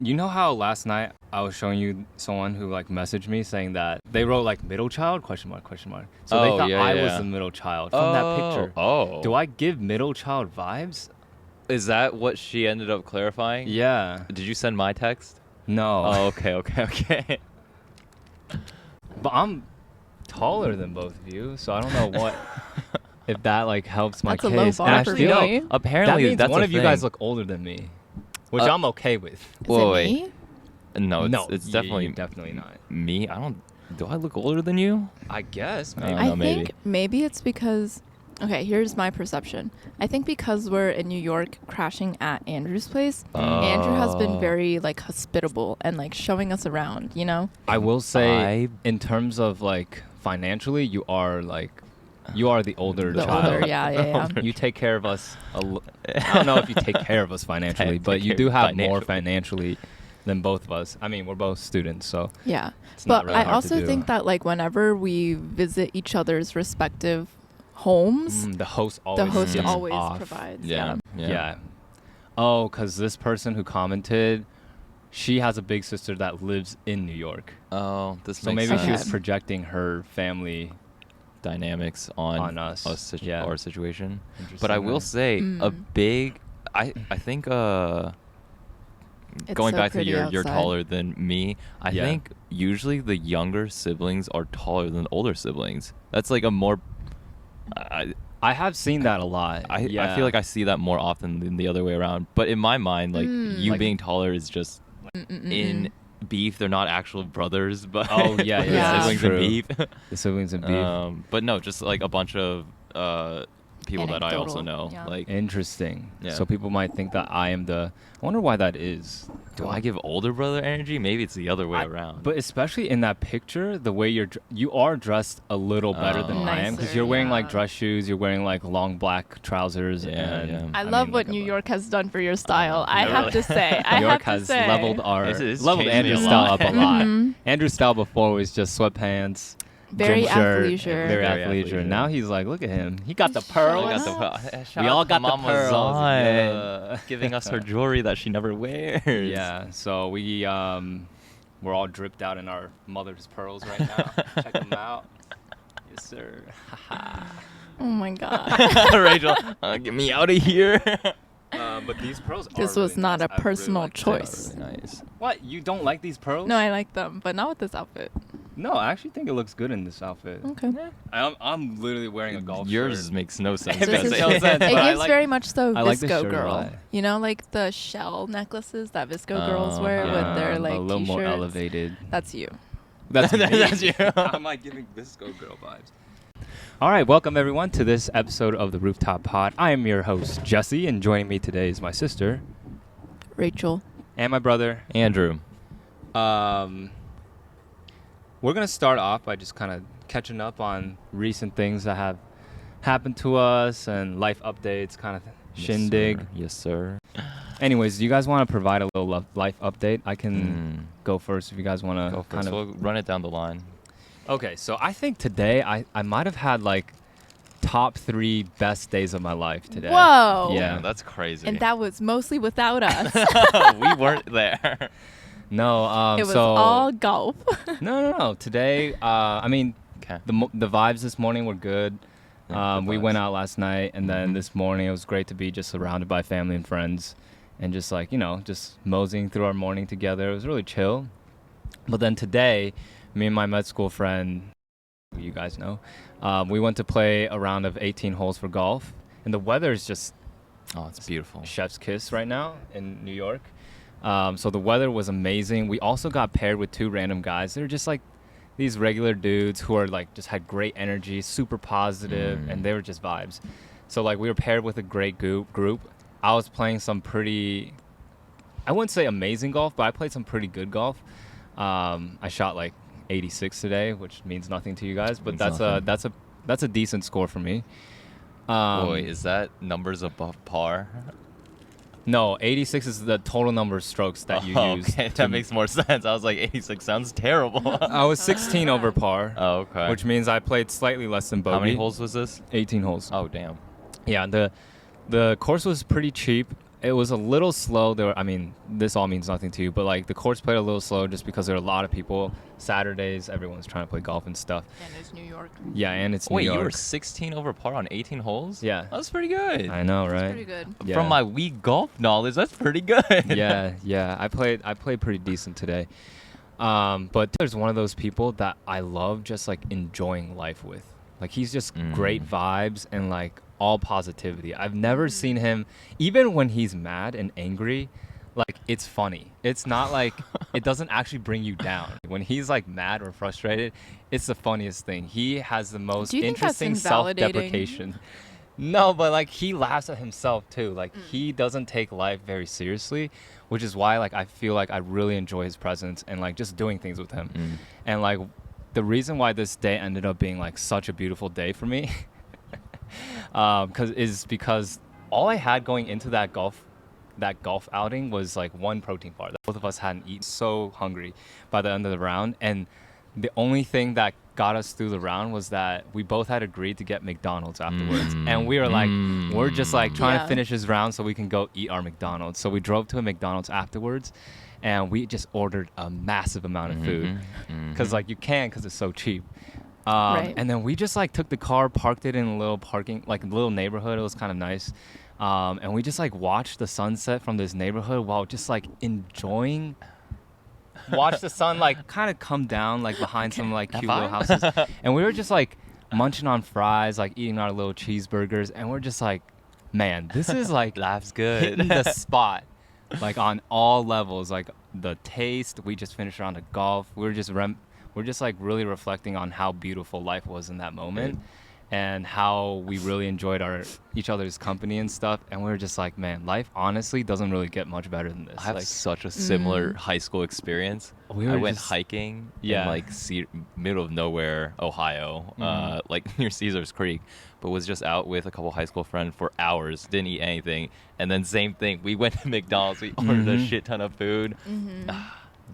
You know how last night I was showing you someone who like messaged me saying that they wrote like middle child question mark. So they thought I was the middle child from that picture. Oh. Do I give middle child vibes? Is that what she ended up clarifying? Yeah. Did you send my text? No. Oh, okay. But I'm taller than both of you, so I don't know what if that like helps my That's case. a low bar And for actually, me. no, Apparently, that means that's one a of you thing. guys look older than me, which I'm okay with. Is Wait. it me? No, it's definitely definitely not. me. Do I look older than you? I guess maybe. I don't know, I think maybe it's because. Okay, here's my perception. I think because we're in New York crashing at Andrew's place, Andrew has been very like hospitable and like showing us around, you know? I will say, in terms of like financially, you are the older The child. older, yeah. You take care of us. I don't know if you take care of us financially, but you do have more financially than both of us. I mean, we're both students, so Yeah. it's not But really I hard to also do. think that like whenever we visit each other's respective homes, the host always gives off. provides. Yeah. Oh, because this person who commented, she has a big sister that lives in New York. Oh, this So makes maybe sense. she was projecting her family Dynamics on us. our situation. Interesting, But I will right? say a big. I think It's going so back to pretty you're outside. taller than me. I Yeah. think usually the younger siblings are taller than older siblings. That's like a more. I have seen that a lot. I feel like I see that more often than the other way around. But in my mind, like you Like- being taller is just in beef. They're not actual brothers, but Oh, yeah, yeah. siblings True. in beef. the siblings and beef. But no, just like a bunch of people that I also Anecdotal, know. yeah. Like, Interesting. Yeah. So people might think that I am the. I wonder why that is. do I give older brother energy? Maybe it's the other way around. But especially in that picture, the way you are dressed a little better than I am, because Nicer, you're wearing like yeah. dress shoes, you're wearing like long black trousers, Yeah, and yeah. I mean, love what like a New lot. York has done for your style. I Yeah, have really. to say. New York has leveled It's leveled changed me Andrew's a style lot. up a lot. Mhm. Andrew's style before was just sweatpants, Very gym shirt, athleisure. very Very athleisure. athleisure. Now he's like, look at him, he got the Show pearls. us. We all got the Mama pearls. Zhan, Yeah. giving us her jewelry that she never wears. Yeah, so we're all dripped out in our mother's pearls right now. Check them out. Yes, sir. Oh my god. Rachel, get me out of here. But these pearls This are was really not nice. a I really personal like them. choice. Really nice. What? You don't like these pearls? No, I like them, but not with this outfit. No, I actually think it looks good in this outfit. Okay. I'm literally wearing a golf Yours shirt. makes no sense. It This makes is- no sense, It but I gives like- very much so I like this Visco shirt a girl. lot. You know, like the shell necklaces that Visco girls wear yeah. with their like a little more t-shirts. elevated. That's you. That's me. That's you. How am I giving Visco girl vibes? All right, welcome everyone to this episode of the Rooftop Pod. I am your host Jesse, and joining me today is my sister Rachel. and my brother. Andrew. We're gonna start off by just kind of catching up on recent things that have happened to us and life updates, kind of shindig. Yes, sir. Anyways, do you guys want to provide a little life update? I can go first if you guys want Go to first. kind of. We'll run it down the line. Okay, so I think today I might have had like top 3 best days of my life today. Whoa. Yeah. That's crazy. And that was mostly without us. we weren't there. No, It was so all golf. no. Today, I mean, Okay. the vibes this morning were good. Yeah, good We vibes. went out last night, and then Mhm. this morning it was great to be just surrounded by family and friends, and just like just moseying through our morning together. It was really chill. But then today, me and my med school friend, who you guys know, we went to play a round of 18 holes for golf, and the weather is just Oh, it's beautiful. chef's kiss right now in New York. So the weather was amazing. We also got paired with 2 random guys. They're just like these regular dudes who are like just had great energy, super positive, and they were just vibes. So like we were paired with a great group. I was playing some pretty, I wouldn't say amazing golf, but I played some pretty good golf. I shot like 86 today, which means nothing to you guys, but Means nothing. that's a decent score for me. Boy, is that numbers above par? No, 86 is the total number of strokes that you use. Okay, to- that makes more sense. I was like, 86 sounds terrible. I was 16 over par, Oh, okay. which means I played slightly less than bogey. How many holes was this? 18 holes. Oh, damn. Yeah, the course was pretty cheap. it was a little slow. I mean, this all means nothing to you, but like the course played a little slow just because there are a lot of people. Saturdays, everyone's trying to play golf and stuff. And it's New York. Yeah, and it's Wait, New York. you were 16 over par on 18 holes? Yeah. That's pretty good. I know, That's right? pretty good. Yeah. From my Wii golf knowledge, that's pretty good. yeah. I played pretty decent today. But there's one of those people that I love just like enjoying life with. Like he's just great vibes and like all positivity. I've never seen him, even when he's mad and angry, like it's funny. It's not like it doesn't actually bring you down. When he's like mad or frustrated, it's the funniest thing. He has the most Do you think that's interesting invalidating? self-deprecation. No, but like he laughs at himself too. Like he doesn't take life very seriously, which is why like I feel like I really enjoy his presence and like just doing things with him. And like the reason why this day ended up being like such a beautiful day for me because all I had going into that golf outing was like one protein bar that both of us hadn't eaten. So hungry by the end of the round, and the only thing that got us through the round was that we both had agreed to get McDonald's afterwards. And we were like, we're just like trying to finish this round so we can go eat our McDonald's. So we drove to a McDonald's afterwards and we just ordered a massive amount of food because like you can because it's so cheap. Right. And then we just like took the car, parked it in a little little neighborhood. It was kind of nice. And we just like watched the sunset from this neighborhood while just like enjoying watch the sun like kind of come down like behind some like cute little houses. And we were just like munching on fries, like eating our little cheeseburgers, and we're just like, man, this is like Laughs good. hitting the spot like on all levels. Like the taste, we just finished around the golf. We're just like really reflecting on how beautiful life was in that moment. And how we really enjoyed each other's company and stuff. And we were just like, man, life honestly doesn't really get much better than this. I have like, such a similar high school experience. We I were went just- hiking Yeah. in like middle of nowhere, Ohio, like near Caesars Creek, but was just out with a couple high school friends for hours, didn't eat anything. And then same thing, we went to McDonald's, we ordered a shit ton of food.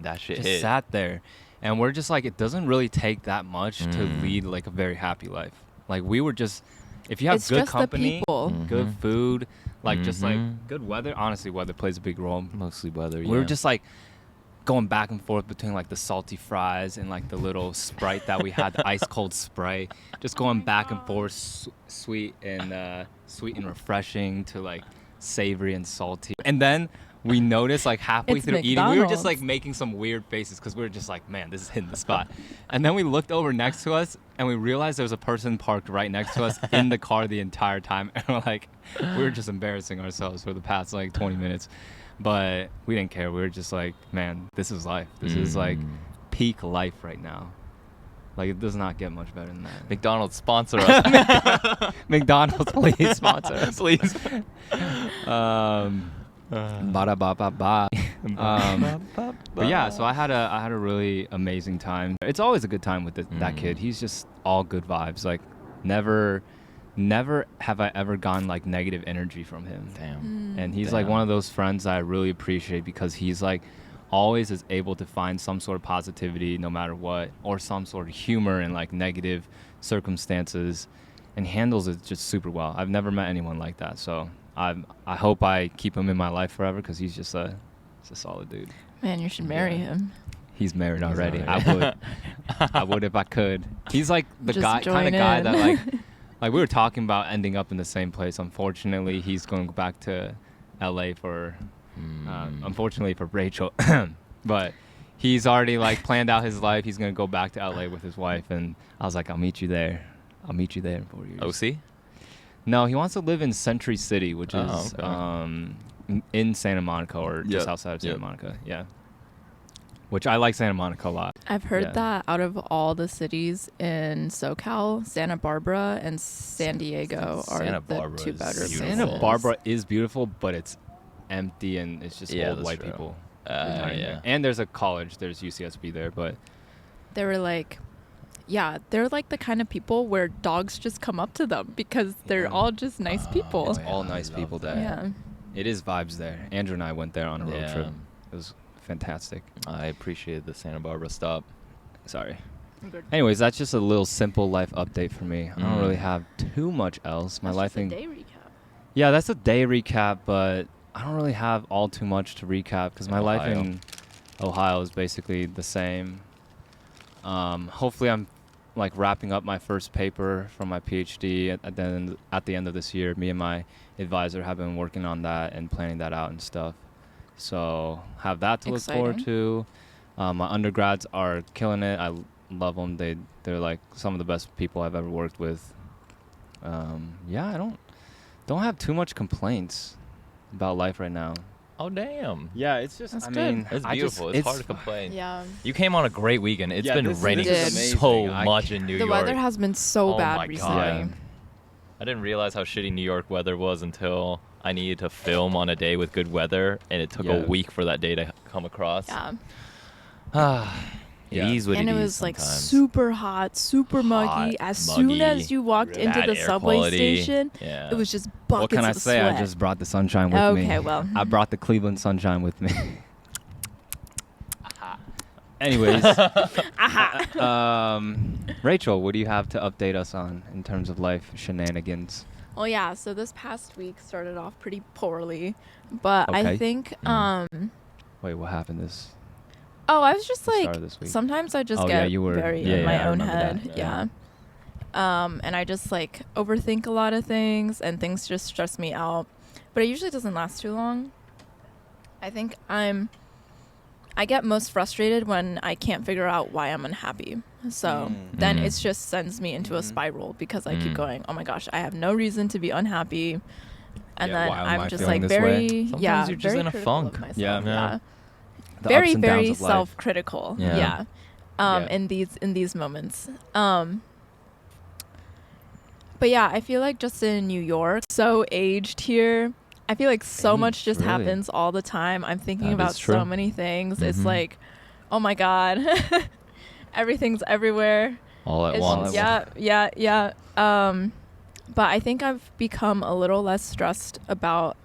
That shit just hit. sat there. And we're just like, it doesn't really take that much to lead like a very happy life. Like we were just, if you have It's good just the company, people. good food, like just like good weather. Honestly, weather plays a big role. Mostly weather, We were just like going back and forth between like the salty fries and like the little Sprite that we had, the ice cold Sprite. Just going back and forth, sweet and refreshing to like savory and salty. And then we noticed like halfway It's through eating, we were just McDonald's. like making some weird faces because we were just like, man, this is hitting the spot. And then we looked over next to us and we realized there was a person parked right next to us in the car the entire time. And we're like, we were just embarrassing ourselves for the past like 20 minutes. But we didn't care. We were just like, man, this is life. This is like peak life right now. Like it does not get much better than that. McDonald's sponsor us. McDonald's, please sponsor us. Please. Ba-da-ba-ba-ba. But yeah, so I had a really amazing time. It's always a good time with that kid. He's just all good vibes. Like never have I ever gotten like negative energy from him. Damn. And he's like one of those friends that I really appreciate because he's like always is able to find some sort of positivity no matter what, or some sort of humor in like negative circumstances, and handles it just super well. I've never met anyone like that. So I hope I keep him in my life forever because he's just a solid dude. Man, you should marry him. He's married already. already. I would if I could. He's like the Just kind join of guy in. that like we were talking about ending up in the same place. Unfortunately, he's going to go back to LA for unfortunately for Rachel. But he's already like planned out his life. He's going to go back to LA with his wife, and I was like, I'll meet you there. I'll meet you there in 4 years. OC? No, he wants to live in Century City, which is okay. In Santa Monica or just Yep. outside of Santa Yep. Monica. Yeah. Which I like Santa Monica a lot. I've heard Yeah. that out of all the cities in SoCal, Santa Barbara and San Diego are Santa the Barbara two is better beautiful. Santa places. Barbara is beautiful, but it's empty and it's just Yeah, old that's white true. people. Yeah. there. And there's a college. There's UCSB there, but They were like, yeah, they're like the kind of people where dogs just come up to them because they're Yeah. all just nice people. it's yeah, all I nice love people that. there. Yeah. It is vibes there. Andrew and I went there on a road Yeah. trip. It was fantastic. I appreciate the Santa Barbara stop. Sorry. Anyways, that's just a little simple life update for me. I don't really have too much else. My life That's in just a day recap. Yeah, that's a day recap, but I don't really have all too much to recap because my life Ohio. in Ohio is basically the same. Hopefully, I'm like wrapping up my first paper from my PhD at the end of this year. Me and my advisor have been working on that and planning that out and stuff. So have that to look forward to. My undergrads are killing it. I love them. They're like some of the best people I've ever worked with. Yeah, I don't have too much complaints about life right now. Oh, damn. Yeah, it's just, That's I good. mean, It's beautiful. It's hard to complain. Yeah. You came on a great weekend. It's Yeah, been this raining is amazing. so much in New The York. weather has been so Oh bad my recently. God. Yeah. I didn't realize how shitty New York weather was until I needed to film on a day with good weather, and it took Yeah. a week for that day to come across. Yeah. It Yeah. is what And it it is was like sometimes. super hot, super muggy. Hot, As soon muggy, as you walked into bad the air subway quality. station, Yeah. it was just buckets What can I of say? sweat. I just brought the sunshine with me. Okay, well. I brought the Cleveland sunshine with me. Anyways, Rachel, what do you have to update us on in terms of life shenanigans? Well, yeah, so this past week started off pretty poorly, but Okay. I think Wait, what happened this? I was just the start like of this week? sometimes I just Oh, get yeah, you were- very yeah, in my yeah, I own remember head. that. Yeah. And I just like overthink a lot of things and things just stress me out. But it usually doesn't last too long. I think I get most frustrated when I can't figure out why I'm unhappy. So then it just sends me into a spiral because I keep going, oh my gosh, I have no reason to be unhappy. And Yeah, then why am I I'm just feeling like this way? very, Sometimes yeah, you're just very in a critical of funk. myself. Yeah. Yeah. The Very, ups and very downs of life. self-critical. Yeah. Yeah. Yeah. In these moments. But yeah, I feel like just in New York, so aged here. I feel like so much Aged, just really? happens all the time. I'm thinking That about is true. so many things. It's Mhm. like, oh my God, everything's everywhere. All at It's once. yeah. But I think I've become a little less stressed about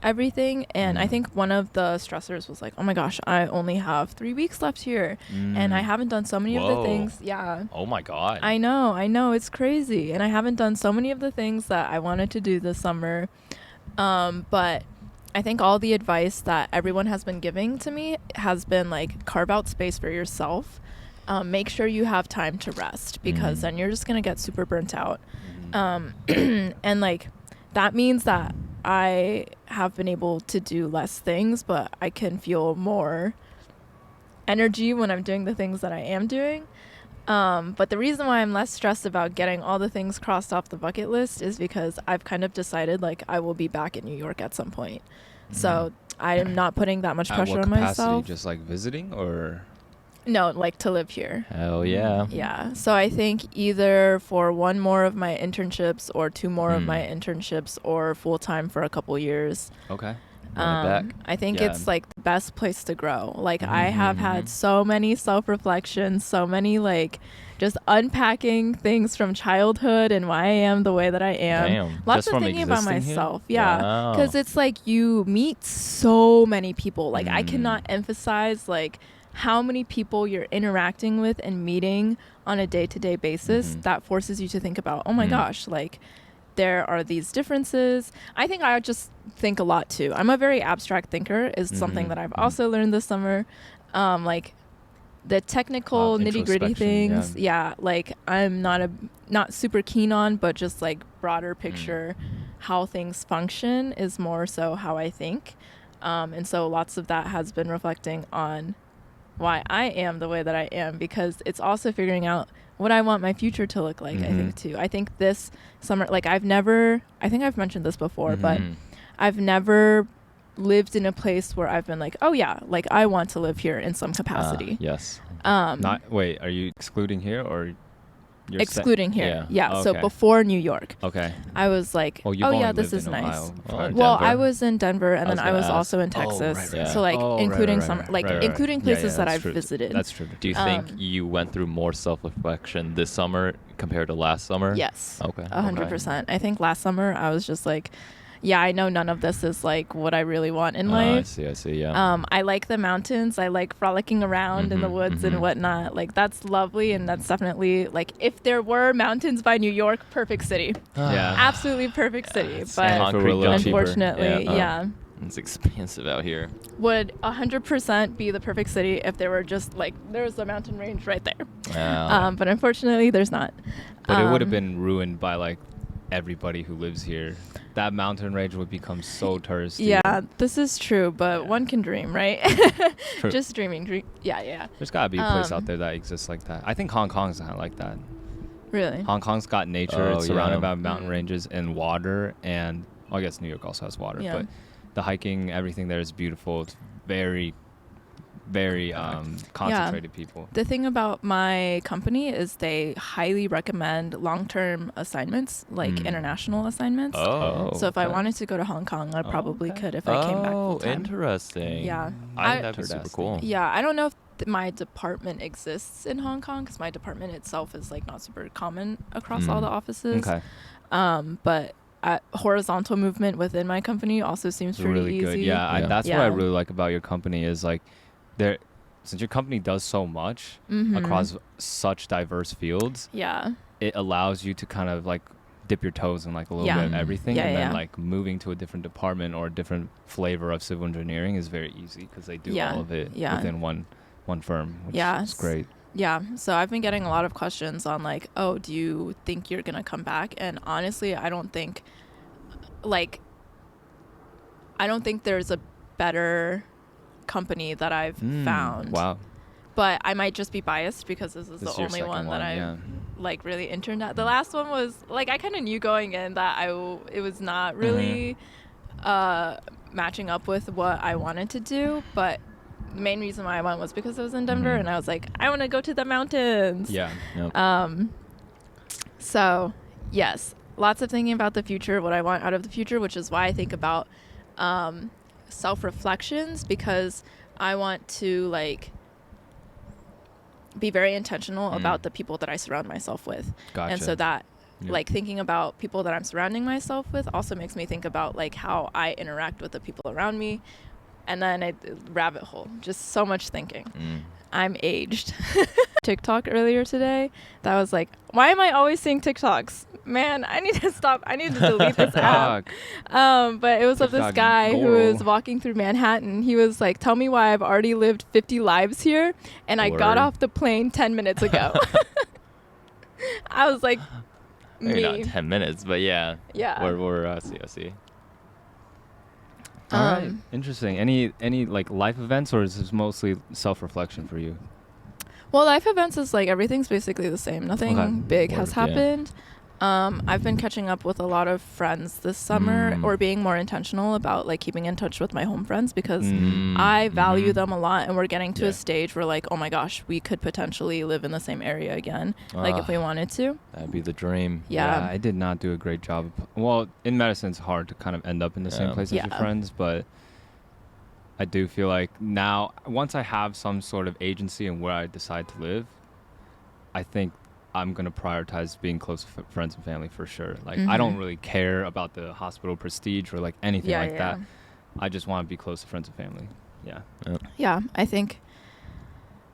everything, and I think one of the stressors was like, oh my gosh, I only have 3 weeks left here, and I haven't done so many of the Whoa. things. Yeah. Oh my God. I know, it's crazy, and I haven't done so many of the things that I wanted to do this summer. But I think all the advice that everyone has been giving to me has been like, carve out space for yourself. Make sure you have time to rest, because then you're just gonna get super burnt out. And like that means that I have been able to do less things, but I can feel more energy when I'm doing the things that I am doing. But the reason why I'm less stressed about getting all the things crossed off the bucket list is because I've kind of decided like I will be back in New York at some point. So I am not putting that much At pressure what on capacity? myself. Just like visiting or? No, like to live here. Hell yeah. Yeah. So I think either for one more of my internships or 2 more of my internships or full time for a couple years. Okay. Run it back. I think Yeah. it's like the best place to grow. Like I have had so many self-reflections, so many like just unpacking things from childhood and why I am the way that I am. Damn. Lots Just of from thinking about existing here? myself. Yeah. Wow. Because it's like you meet so many people. Like I cannot emphasize like how many people you're interacting with and meeting on a day-to-day basis that forces you to think about, oh my gosh, like there are these differences. I think I just think a lot too. I'm a very abstract thinker is something that I've also learned this summer. Like the technical nitty-gritty Introspection, things, yeah, like I'm not super keen on, but just like broader picture how things function is more so how I think. And so lots of that has been reflecting on why I am the way that I am, because it's also figuring out what I want my future to look like. I think too. I think this summer, like I think I've mentioned this before, but I've never lived in a place where I've been like, oh yeah, like I want to live here in some capacity. Yes. Wait, are you excluding here or? You're Excluding here. Yeah. So Okay. before New York, Okay. I was like, Well, you've oh only yeah, this lived is in nice. Ohio Oh, prior to Well, Denver. I was in Denver, and I was then I gonna was ask. also in Oh, right, Texas. right. So like Oh, right, including right, some, right, like right, right. including Yeah, places yeah, that that's I've true. visited. That's true. Do you think you went through more self-reflection this summer compared to last summer? Yes. Okay. 100%. I think last summer I was just like, yeah, I know none of this is like what I really want in I life. see. Yeah. I like the mountains. I like frolicking around in the woods and whatnot. Like that's lovely, and that's definitely like if there were mountains by New York, perfect city. Yeah. Absolutely perfect city. It's but concrete a little jungle. cheaper. unfortunately, yeah. It's expensive out here. would 100% be the perfect city if there were just like there's a mountain range right there. But unfortunately, there's not. But it would have been ruined by like everybody who lives here. That mountain range would become so touristy. Yeah, this is true, but one can dream, right? True. Just dreaming. Yeah. There's gotta be a place out there that exists like that. I think Hong Kong's kind of like that. Really? Hong Kong's got nature. It's surrounded by mountain Mm. ranges and water, and well, I guess New York also has water. Yeah. But the hiking, everything there is beautiful. It's very, very concentrated people. The thing about my company is they highly recommend long-term assignments, like international assignments. Oh. So if I wanted to go to Hong Kong, I probably could if I came back full time. Interesting. Yeah. I think that'd be super cool. Yeah, I don't know if my department exists in Hong Kong because my department itself is like not super common across all the offices. Okay. But horizontal movement within my company also seems pretty really easy. good. Yeah, that's what I Yeah. really like about your company is like there, since your company does so much across such diverse fields, it allows you to kind of like dip your toes in like a little bit of everything, and then like moving to a different department or a different flavor of civil engineering is very easy because they do all of it within one firm, which is great. Yeah, so I've been getting a lot of questions on like, oh, do you think you're gonna come back? And honestly, I don't think there's a better company that I've found. Wow. But I might just be biased because this is the only one that I like really interned at. The last one was like I kind of knew going in that it was not really matching up with what I wanted to do, but the main reason why I went was because it was in Denver and I was like, I want to go to the mountains. Yeah. Yep. So yes, lots of thinking about the future, what I want out of the future, which is why I think about self-reflections, because I want to like be very intentional about the people that I surround myself with. Gotcha. And so that like thinking about people that I'm surrounding myself with also makes me think about like how I interact with the people around me. And then rabbit hole, just so much thinking. I'm aged. TikTok earlier today, that was like, why am I always seeing TikToks? Man, I need to stop. I need to delete this app. But it was of this guy who was walking through Manhattan. He was like, tell me why I've already lived 50 lives here, and I got off the plane 10 minutes ago. I was like, maybe not 10 minutes, but yeah. We're COC. All right, interesting. Any like life events, or is this mostly self-reflection for you? Well, life events is like everything's basically the same. Nothing big has happened. I've been catching up with a lot of friends this summer, or being more intentional about like keeping in touch with my home friends because I value them a lot, and we're getting to a stage where like, oh my gosh, we could potentially live in the same area again, like if we wanted to. That'd be the dream. Yeah, I did not do a great job. Well, in medicine, it's hard to kind of end up in the same place as your friends, but I do feel like now, once I have some sort of agency in where I decide to live, I think I'm going to prioritize being close to friends and family for sure. Like, I don't really care about the hospital prestige or like anything that. I just want to be close to friends and family. Yeah, I think,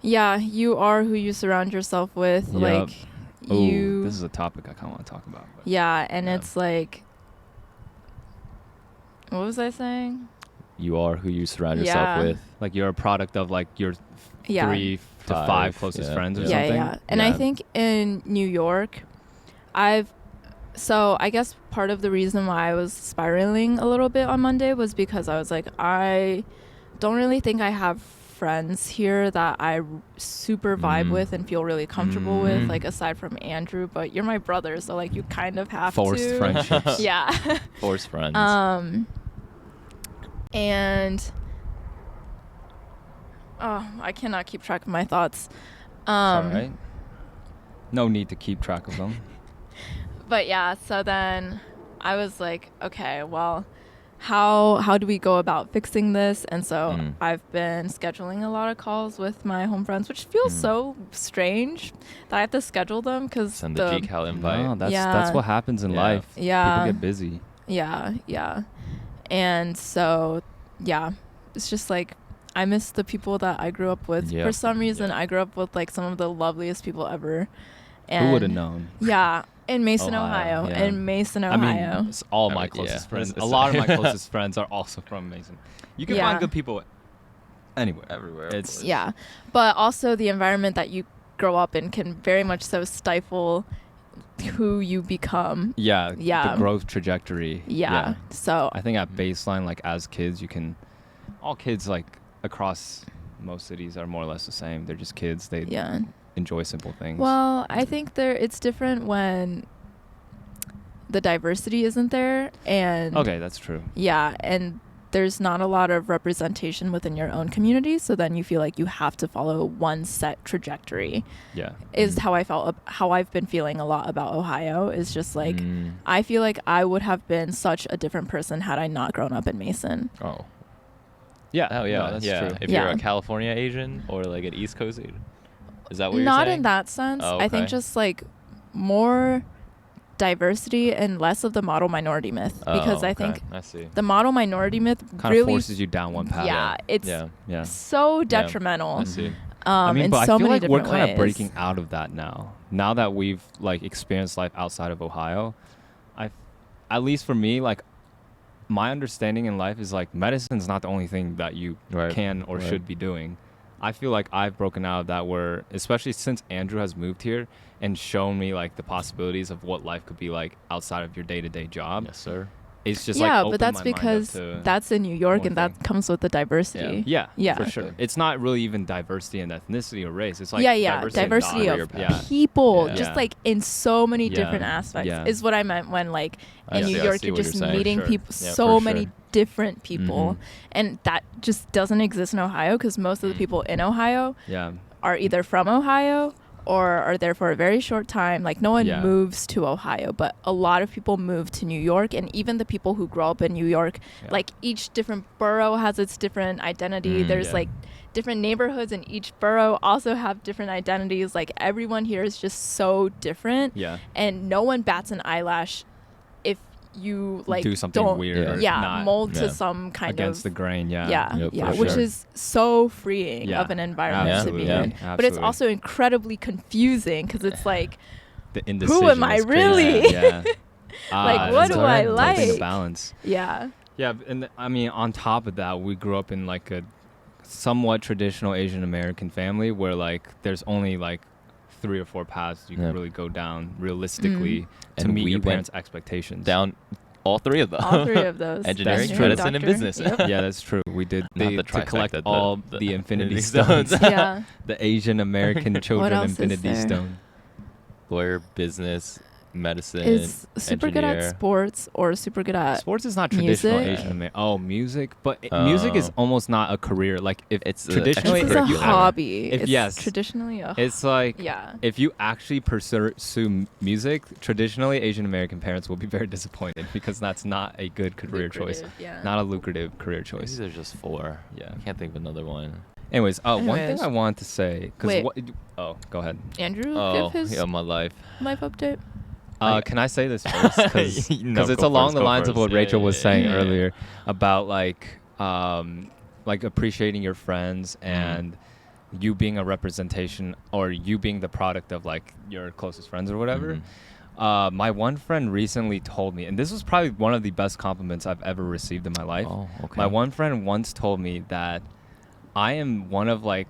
you are who you surround yourself with. Like, this is a topic I kind of want to talk about. But it's like, what was I saying? You are who you surround yourself with. Like, you're a product of like your 3 to 5 closest friends or something. And I think in New York, I guess part of the reason why I was spiraling a little bit on Monday was because I was like, I don't really think I have friends here that I super vibe with and feel really comfortable with, like aside from Andrew, but you're my brother, so like you kind of have forced friendships. Forced friends. And I cannot keep track of my thoughts. It's all right. No need to keep track of them. But so then I was like, okay, well, how do we go about fixing this? And so I've been scheduling a lot of calls with my home friends, which feels so strange that I have to schedule them because send the GCal invite. No, that's what happens in life. Yeah, people get busy. Yeah. And so, it's just like I miss the people that I grew up with. For some reason, I grew up with like some of the loveliest people ever. And who would have known? Yeah. In Mason, Ohio, Ohio. yeah. In Mason, I Ohio. mean, all my Yeah. closest friends. It's- A lot of my closest friends are also from Mason. You can Yeah. find good people anywhere. Everywhere. It's Yeah. But also the environment that you grow up in can very much so stifle who you become. yeah, Yeah. the growth trajectory. Yeah. So I think at baseline, like as kids, all kids like across most cities are more or less the same. They're just kids. They yeah. enjoy simple things. Well, I think it's different when the diversity isn't there, and okay, that's true. yeah, and there's not a lot of representation within your own community, so then you feel like you have to follow one set trajectory. Yeah. Is how I've been feeling a lot about Ohio, is just like Mm. I feel like I would have been such a different person had I not grown up in Mason. Oh. Yeah. Oh, yeah. no, that's yeah. true. If you're Yeah. a California Asian or like an East Coast Asian. Is that what Not you're saying? in that sense. Oh, I think okay. just like more diversity and less of the model minority myth, because I think I see. the model minority myth Kind really of forces you down one path. yeah, it's Yeah. so detrimental. I see. I mean, in but so I feel many like we're different kind ways. of breaking out of that now. Now that we've like experienced life outside of Ohio, at least for me, like my understanding in life is like medicine's not the only thing that you Right. can or Right. should be doing. I feel like I've broken out of that, where especially since Andrew has moved here and shown me like the possibilities of what life could be like outside of your day-to-day job. Yes, sir. It's just yeah, like but that's opened my mind up because to that's in New York, one and that thing. comes with the diversity. yeah, Yeah. for sure. It's not really even diversity in ethnicity or race. It's like yeah, diversity career of path. people, Yeah. just Yeah. like in so many Yeah. different aspects, Yeah. is what I meant when like I in see- New I York see you're what just you're saying. meeting Sure. people, Yeah, so for many sure. different people, and that just doesn't exist in Ohio, because most of the people in Ohio Yeah. are either from Ohio or are there for a very short time. Like no one Yeah. moves to Ohio, but a lot of people move to New York, and even the people who grow up in New York, Yeah. like each different borough has its different identity. There's yeah. like different neighborhoods in each borough also have different identities. Like everyone here is just so different, Yeah. and no one bats an eyelash if you like do something don't weird. Yeah. or yeah not mold Yeah. to some kind against of the grain. Yeah. yeah, Yep, yeah, for which sure. is so freeing Yeah. of an environment to Absolutely. be Yeah. in. Absolutely. But it's also incredibly confusing, because it's like, The indecision am I is crazy. really? Yeah. Like, what it's do hard. I It's a thing to like? balance. yeah, Yeah, and I mean, on top of that, we grew up in like a somewhat traditional Asian American family where like there's only like 3 or 4 paths you Yeah. can really go down realistically to And meet we your went parents' expectations. Down all three of them. all three of those. Engineering, That's true. medicine, and Doctor. business. Yep. Yeah, that's true. We did Not the to collect trifecta, all the the Infinity Infinity Stones. Stones. Yeah. The Asian American children else is Infinity there? Stone. Lawyer, business, medicine, Is super good at engineer. sports or super good at Sports is not traditional music? Asian American. Oh, music, but music is almost not a career. Like if It's a traditionally, This is a if you- hobby. if it's yes, traditionally a it's like yeah. if you actually pursue music, traditionally Asian American parents will be very disappointed because that's not a good career choice, Lucrative, yeah. not a lucrative career choice. These are just 4. Yeah. I can't think of another one. Anyways, one thing Anyways. I wanted to say Wait. oh, go ahead. Andrew, Oh, give his yeah, my life. life update. Can I say this first? Because No, it's go along first, the go lines of first. what Yeah, Rachel yeah, was yeah, saying yeah, yeah. earlier about like appreciating your friends and you being a representation or you being the product of like your closest friends or whatever. My one friend recently told me, and this was probably one of the best compliments I've ever received in my life. Oh, okay. My one friend once told me that I am one of like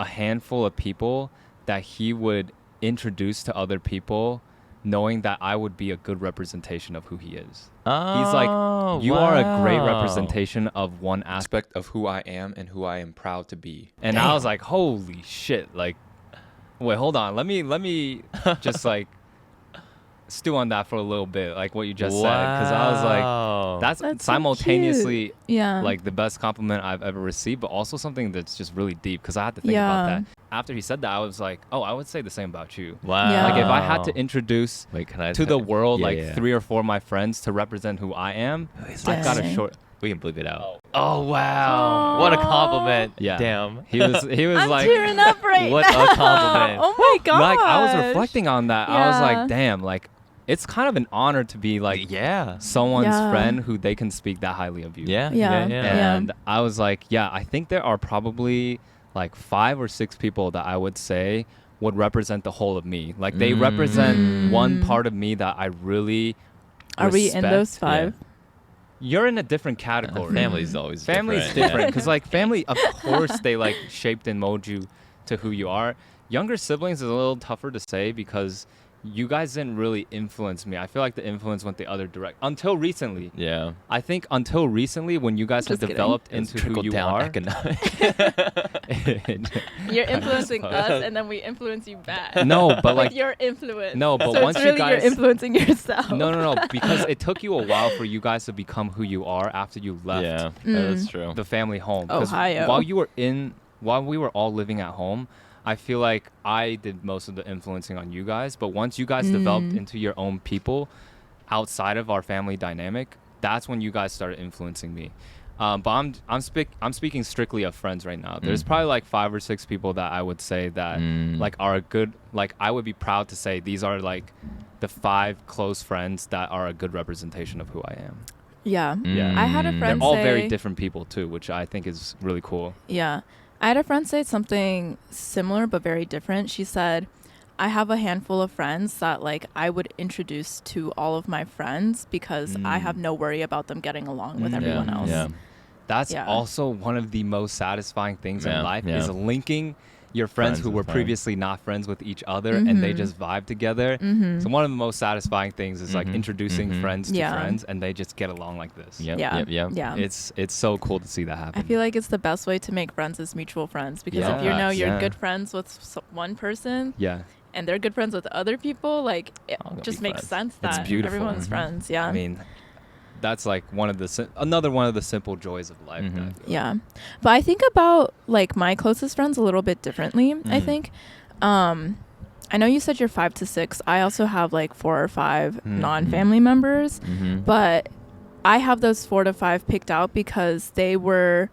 a handful of people that he would introduce to other people knowing that I would be a good representation of who he is. He's like, you are a great representation of one aspect Of who I am and who I am proud to be. and I was like, holy shit, like wait, hold on. Let me just like stew on that for a little bit, like what you just said, because I was like, That's so simultaneously cute. Yeah. like the best compliment I've ever received, but also something that's just really deep because I had to think Yeah. about that. After he said that, I was like, oh, I would say the same about you. Wow. Yeah. Like if I had to introduce Wait, can I to the world Yeah, like yeah. 3 or 4 of my friends to represent who I am, I've got a Dang. short. We can bleep it out. Oh wow! Aw. What a compliment! Yeah. Damn. He was I'm like, tearing up right What now. a compliment. Oh my god. like I was reflecting on that. I was Yeah. like, damn, like it's kind of an honor to be like Yeah. someone's Yeah. friend who they can speak that highly of you. Yeah. Yeah. Yeah. And I was like, yeah, I think there are probably like 5 or 6 people that I would say would represent the whole of me. Like they represent one part of me that I really Are we in respect. those 5? You're in a different category. Family's always Family's different because like family, of course, they like shaped and mold you to who you are. Younger siblings is a little tougher to say because you guys didn't really influence me. I feel like the influence went the other direct until recently. Yeah. I think until recently when you guys have Just kidding. developed It's into who trickled you down are. economic. You're influencing us, and then we influence you back. No, but like with your influence. no, but so once it's really you guys you're influencing yourself. no, because it took you a while for you guys to become who you are after you left Yeah, Mm. that's true. the family home. 'Cause Ohio. while we were all living at home, I feel like I did most of the influencing on you guys. But once you guys developed into your own people outside of our family dynamic, that's when you guys started influencing me. But I'm speaking strictly of friends right now. There's probably like 5 or 6 people that I would say that like are a good, like I would be proud to say these are like the 5 close friends that are a good representation of who I am. Yeah. Yeah. I had a They're friend all say, very different people too, which I think is really cool. Yeah. I had a friend say something similar but very different. She said, I have a handful of friends that like I would introduce to all of my friends because I have no worry about them getting along with everyone else. Yeah. That's Yeah. also one of the most satisfying things in life Yeah. is linking your friends who with were friends. previously not friends with each other and they just vibe together. So one of the most satisfying things is like introducing friends to Yeah. friends and they just get along like this. Yep, Yeah. yep, yep. Yeah. It's so cool to see that happen. I feel like it's the best way to make friends is mutual friends because if you Yeah. know you're Yeah. good friends with one person yeah. and they're good friends with other people, like it All gonna just be makes friends. sense It's that beautiful. everyone's Mhm. friends. Yeah. I mean, that's like another one of the simple joys of life. that I feel like. Yeah. But I think about like my closest friends a little bit differently, I think. I know you said you're 5 to 6. I also have like 4 or 5 non-family members, but I have those 4 to 5 picked out because they were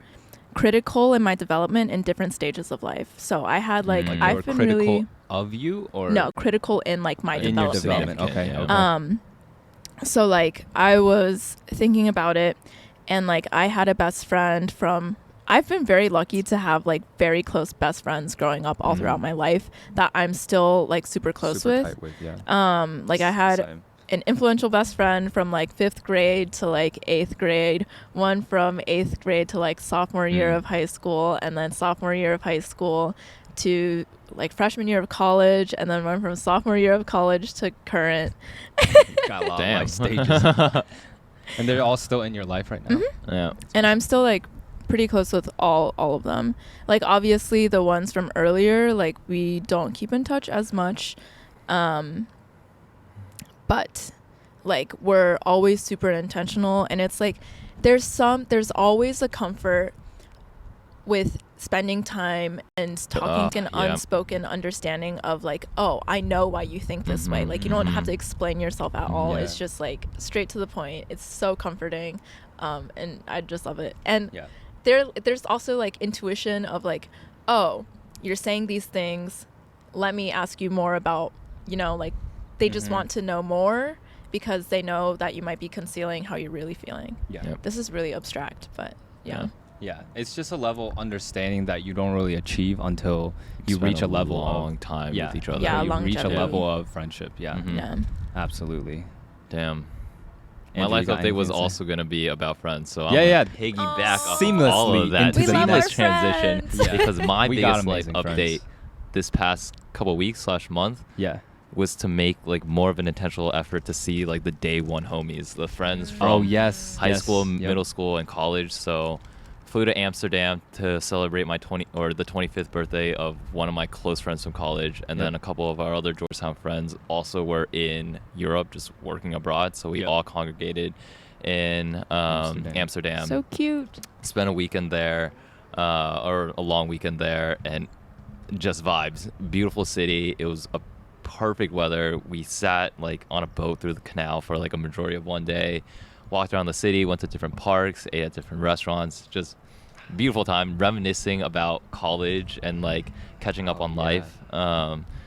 critical in my development in different stages of life. So I had like Like they were I've been critical really of you or no critical in like my in your development. development. Okay. Yeah. Okay. So like I was thinking about it and like I had a best friend from I've been very lucky to have like very close best friends growing up all throughout my life that I'm still like super close Super with. tight with, yeah. Like I had Same. an influential best friend from like 5th grade to like 8th grade, one from 8th grade to like sophomore year of high school, and then sophomore year of high school to like freshman year of college, and then one from sophomore year of college to current. Got a lot Damn. of like stages. And they're all still in your life right now. Yeah. And I'm still like pretty close with all of them. Like obviously the ones from earlier, like we don't keep in touch as much. But like we're always super intentional, and it's like there's always a comfort with spending time and talking an yeah. unspoken understanding of like, oh, I know why you think this way. Like you don't have to explain yourself at all. Yeah. It's just like straight to the point. It's so comforting. And I just love it. And Yeah. there's also like intuition of like, oh, you're saying these things, let me ask you more about, you know, like they just want to know more because they know that you might be concealing how you're really feeling. Yeah. Yep. This is really abstract, but yeah. Yeah. It's just a level of understanding that you don't really achieve until you Spend reach a level long of time yeah. with each other. Yeah, you reach a longevity. level of friendship. Yeah. Yeah. Absolutely. Damn. My Andrew, life you got update was anything to say? also going to be about friends, so Yeah, I'm gonna piggyback off Seamlessly all of that into the seamless next. transition friends. Yeah. because my We got biggest life amazing update friends. this past couple weeks / month Yeah. was to make like more of an intentional effort to see like the day one homies, the friends from Oh yes. high yes. school, Yep. middle school, and college. So flew to Amsterdam to celebrate my the 25th birthday of one of my close friends from college, and Yep. then a couple of our other Georgetown friends also were in Europe, just working abroad. So we Yep. all congregated in Amsterdam. So cute. Spent a weekend there, or a long weekend there, and just vibes. Beautiful city. It was a perfect weather. We sat like on a boat through the canal for like a majority of one day, walked around the city, went to different parks, ate at different restaurants. Just beautiful time, reminiscing about college and like catching up on yeah. life.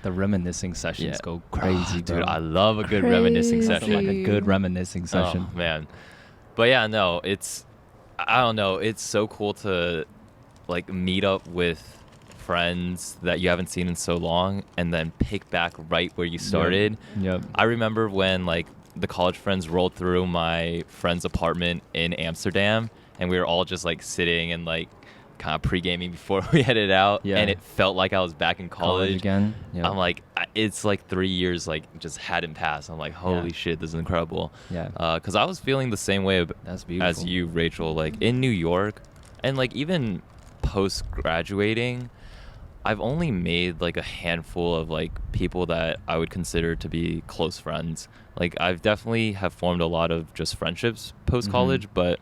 The reminiscing sessions Yeah. go crazy, Dude, bro. I love a good reminiscing Crazy. Nothing like a session. good reminiscing session. Oh, man. But yeah, no, I don't know. It's so cool to like meet up with friends that you haven't seen in so long and then pick back right where you started. Yep. I remember when like the college friends rolled through my friend's apartment in Amsterdam, and we were all just like sitting and like kind of pre-gaming before we headed out, Yeah. and it felt like I was back in college again. Yep. I'm like, it's like 3 years like just hadn't passed. I'm like, holy shit, this is incredible. Yeah. Because I was feeling the same way That's beautiful. as you, Rachel, like in New York, and like even post graduating, I've only made like a handful of like people that I would consider to be close friends. Like I've definitely have formed a lot of just friendships post college, but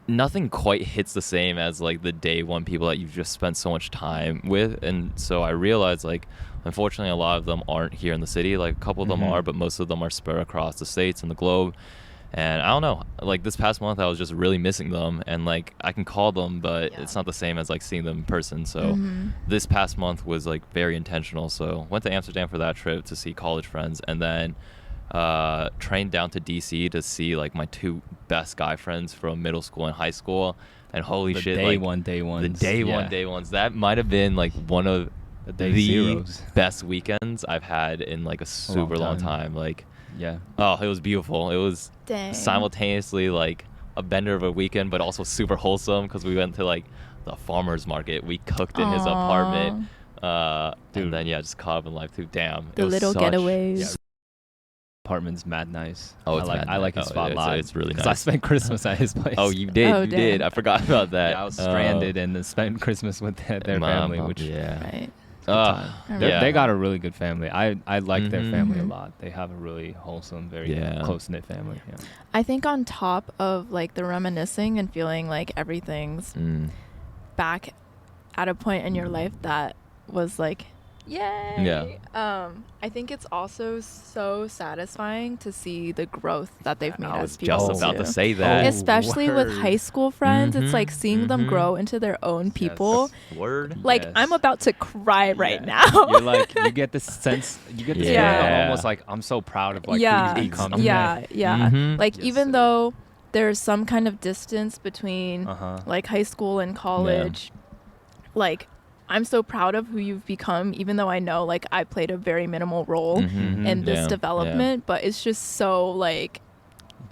nothing quite hits the same as like the day one people that you've just spent so much time with. And so I realized like unfortunately a lot of them aren't here in the city. Like a couple of them are, but most of them are spread across the states and the globe. And I don't know, like this past month I was just really missing them, and like I can call them, but it's not the same as like seeing them in person. So this past month was like very intentional. So went to Amsterdam for that trip to see college friends, and then trained down to DC to see like my two best guy friends from middle school and high school. And holy the shit, day like one, day ones. the day one, day ones. That might have been like one of The day the zeros. best weekends I've had in like a super long time. Like, Yeah. oh, it was beautiful. It was Dang. simultaneously like a bender of a weekend, but also super wholesome because we went to like the farmer's market. We cooked in his apartment. And then just caught up in life too. Damn. The it was little such- getaways. Yeah. Apartment's mad nice. Oh, it's I like his spot live. It's really Because I nice. spent Christmas at his place. Oh, you did. Oh, you did. damn. I forgot about that. Yeah, I was stranded and then spent Christmas with their My family, mom, which yeah. Right. They got a really good family. I like their family a Mhm. lot. They have a really wholesome, very Yeah. close knit family. Yeah. I think on top of like the reminiscing and feeling like everything's back at a point in your life that was like, yay. Yeah. I think it's also so satisfying to see the growth that they've made I as was people. just about too. to say that. Oh, Especially with word. high school friends, it's like Mhm, seeing them mhm. grow into their own people. Word. Like Yes. I'm about to cry right Yeah. now. You're like, you get this sense, feeling of Yeah. almost like, I'm so proud of like yeah, who you've become. yeah. Mhm. Like Yes, even sir. though there's some kind of distance between Uh-huh. like high school and college, like I'm so proud of who you've become, even though I know like I played a very minimal role Mhm. in this Yeah. development, but it's just so like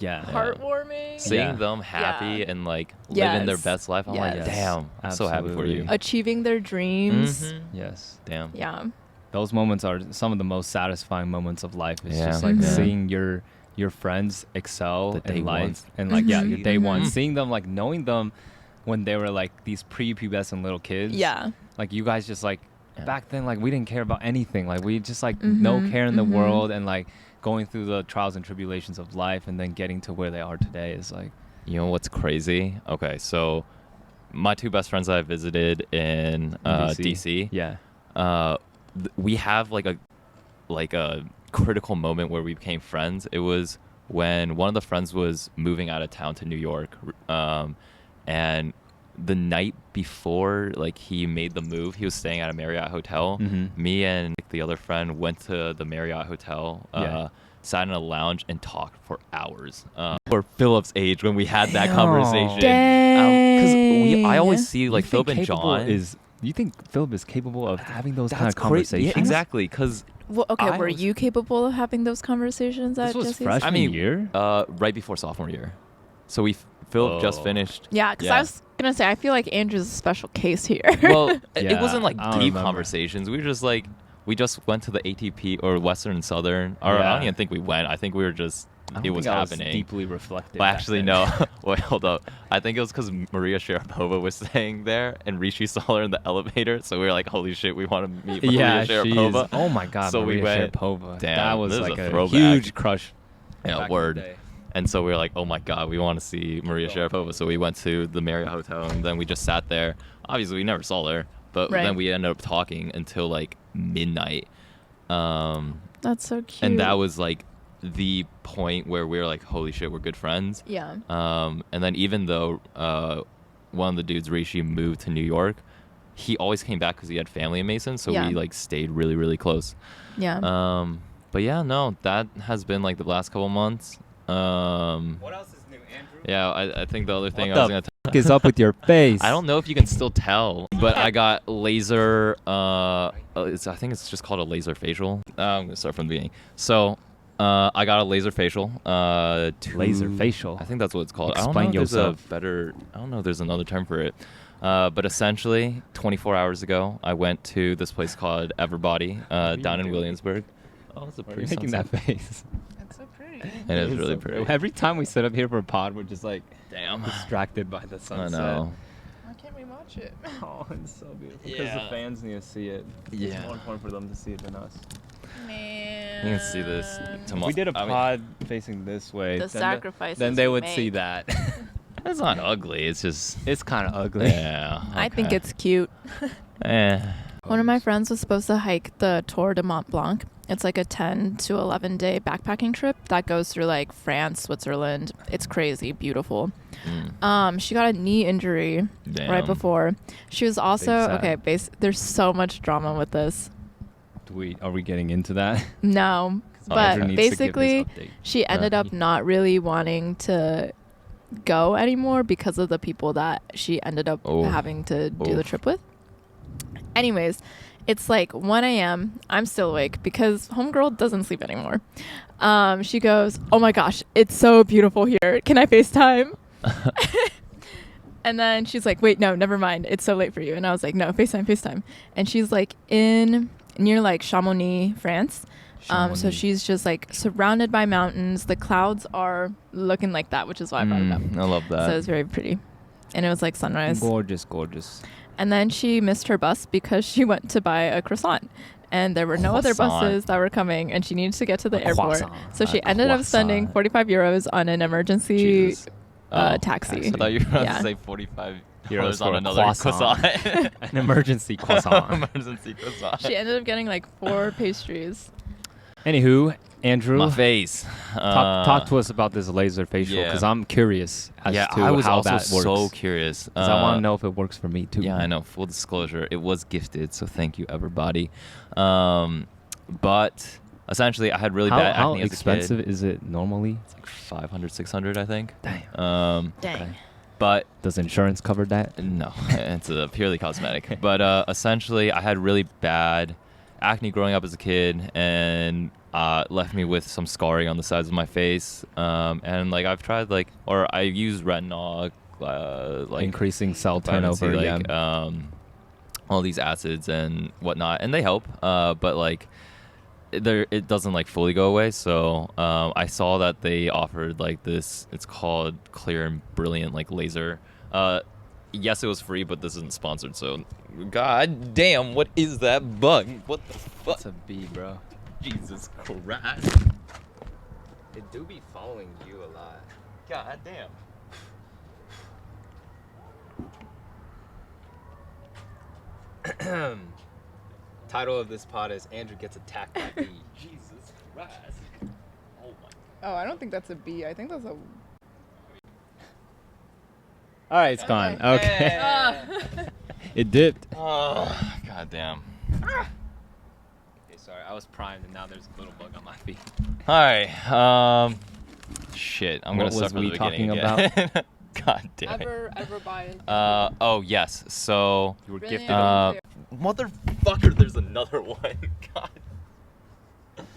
Yeah. heartwarming. Seeing Yeah. them happy Yeah. and like living their Yes. best life, I'm like, Yes. damn, I'm so happy for you. Absolutely. Achieving their dreams. Mhm. Yes. Damn. Yeah. Those moments are some of the most satisfying moments of life. It's Yeah. just like Mhm. seeing your friends excel The day in life ones. and like your day Mhm. one, Mhm. seeing them like knowing them when they were like these pre-pubescent little kids. Yeah. Like you guys just like Yeah. back then like we didn't care about anything. Like we just like no Mhm, care in the mhm. world, and like going through the trials and tribulations of life and then getting to where they are today is like You know what's crazy? Okay, so my two best friends that I visited in DC. Yeah. We have like a critical moment where we became friends. It was when one of the friends was moving out of town to New York, and the night before like he made the move, he was staying at a Marriott hotel. Mhm. Me and the other friend went to the Marriott hotel, Yeah. sat in a lounge and talked for hours. For Philip's age when we had that Damn. conversation. Dang. I always see like You Philip think and capable John. You think Philip is capable of having those kind of crazy. conversations? Yeah, exactly, because Well, okay, I were was- you capable of having those conversations at This was Jesse's? freshman year. right before sophomore year. So Philip just Oh. finished. Yeah, because I was gonna say I feel like Andrew's a special case here. Well, it Yeah, wasn't like I don't deep remember. conversations. We were just like, we just went to the ATP or Western and Southern. Or I Yeah. don't even think we went. I think we were just, I don't it was think I happening. deeply reflective. But back actually, then. no. Wait, hold up. I think it was because Maria Sharapova was staying there, and Rishi saw her in the elevator. So we were like, "Holy shit, we want to meet Maria Yeah, she is. Sharapova." Oh my God, So we Maria went- Sharapova. Damn, that was this is like a a throwback. huge crush. Yeah, back in word. the day. And so we were like, "Oh my God, we want to see Maria Sharapova." So we went to the Marriott Hotel, and then we just sat there. Obviously, we never saw her, but Right. then we ended up talking until like midnight. That's so cute. And that was like the point where we were like, "Holy shit, we're good friends." yeah. And then even though one of the dudes, Rishi, moved to New York, he always came back because he had family in Mason, so Yeah. we like stayed really, really close. Yeah. But yeah, no, that has been like the last couple months. What else is new, Andrew? Yeah, I think the other thing What I was the gonna is up with your face? I don't know if you can still tell, but I got laser. I think it's just called a laser facial. I'm gonna start from the beginning. So, I got a laser facial. Laser facial. I think that's what it's called. Explain I don't know if yourself. there's a better. I don't know if there's another term for it. But essentially, 24 hours ago, I went to this place called Everbody down in Williamsburg. Oh, it's a Why are pretty you making that sunset. face? That's so pretty. It is really so pretty. Every time we sit up here for a pod, we're just like Damn. distracted by the I sunset. know. Why can't we watch it? Oh, it's so beautiful. Because Yeah. the fans need to see it. Yeah. It's more important for them to see it than us. Man. You can see this tomorrow. We did a I mean, pod facing this way. The then sacrifices then they we would see make. that. it's not ugly. It's just. It's kind of ugly. Yeah. I think okay. it's cute. Eh. One of my friends was supposed to hike the Tour de Mont Blanc. It's like a 10 to 11 day backpacking trip that goes through like France, Switzerland. It's crazy, beautiful. She got a knee injury Damn. right before. She was also Big sad. there's so much drama with this. Are we getting into that? No, Andrew but needs to give his basically update. she ended up not really wanting to go anymore because of the people that she ended up Oh. having to do the Oof. trip with. Anyways, it's like 1 a.m. I'm still awake because homegirl doesn't sleep anymore. She goes, "Oh my gosh, it's so beautiful here. Can I FaceTime?" And then she's like, "Wait, no, never mind. It's so late for you." And I was like, "No, FaceTime." And she's like near like Chamonix, France. So Chamonix. she's just like surrounded by mountains. The clouds are looking like that, which is why I brought it up. I love that. So it was very pretty. And it was like sunrise. Gorgeous, gorgeous. And then she missed her bus because she went to buy a croissant. And there were no other Croissant. buses that were coming, and she needed to get to the A airport. croissant. So she A ended up spending croissant. 45 euros on an emergency Jesus. Oh, taxi. I thought you were about Yeah. to say 45 Euros euros for on a another croissant. croissant. An emergency croissant. Emergency croissant. She ended up getting like 4 pastries. Anywho, Andrew, My face. talk to us about this laser facial yeah. because I'm curious as to I was how also that works. so curious. 'Cause I want to know if it works for me too. Yeah, I know. Full disclosure, it was gifted, so thank you, everybody. But essentially, I had really bad How acne as a expensive kid. is it normally? It's like 500, 600, I think. Damn. Dang. But Does insurance cover that? no, it's purely cosmetic. But essentially, I had really bad acne growing up as a kid, and left me with some scarring on the sides of my face. And like I've tried I use retinol, Increasing cell vitamin C, turnover. all these acids and whatnot, and they help. But like, it doesn't like fully go away. So I saw that they offered like this. It's called Clear and Brilliant like laser. Yes, it was free, but this isn't sponsored. So, god damn, what is that bug? What the fuck? That's a B, bro. Jesus Christ! It do be following you a lot. God damn. Title of this pod is Andrew Gets Attacked by B. Jesus Christ! Oh my. Oh, I don't think that's a B. I think that's a... All right, it's gone. Okay. It dipped. Oh, god damn. Okay, sorry. I was primed, and now there's a little bug on my feet. All right. Shit. I'm What gonna start was from we the beginning talking again. God damn it. Ever buy... Oh yes. So, You were Really? gifted. motherfucker, there's another one. God.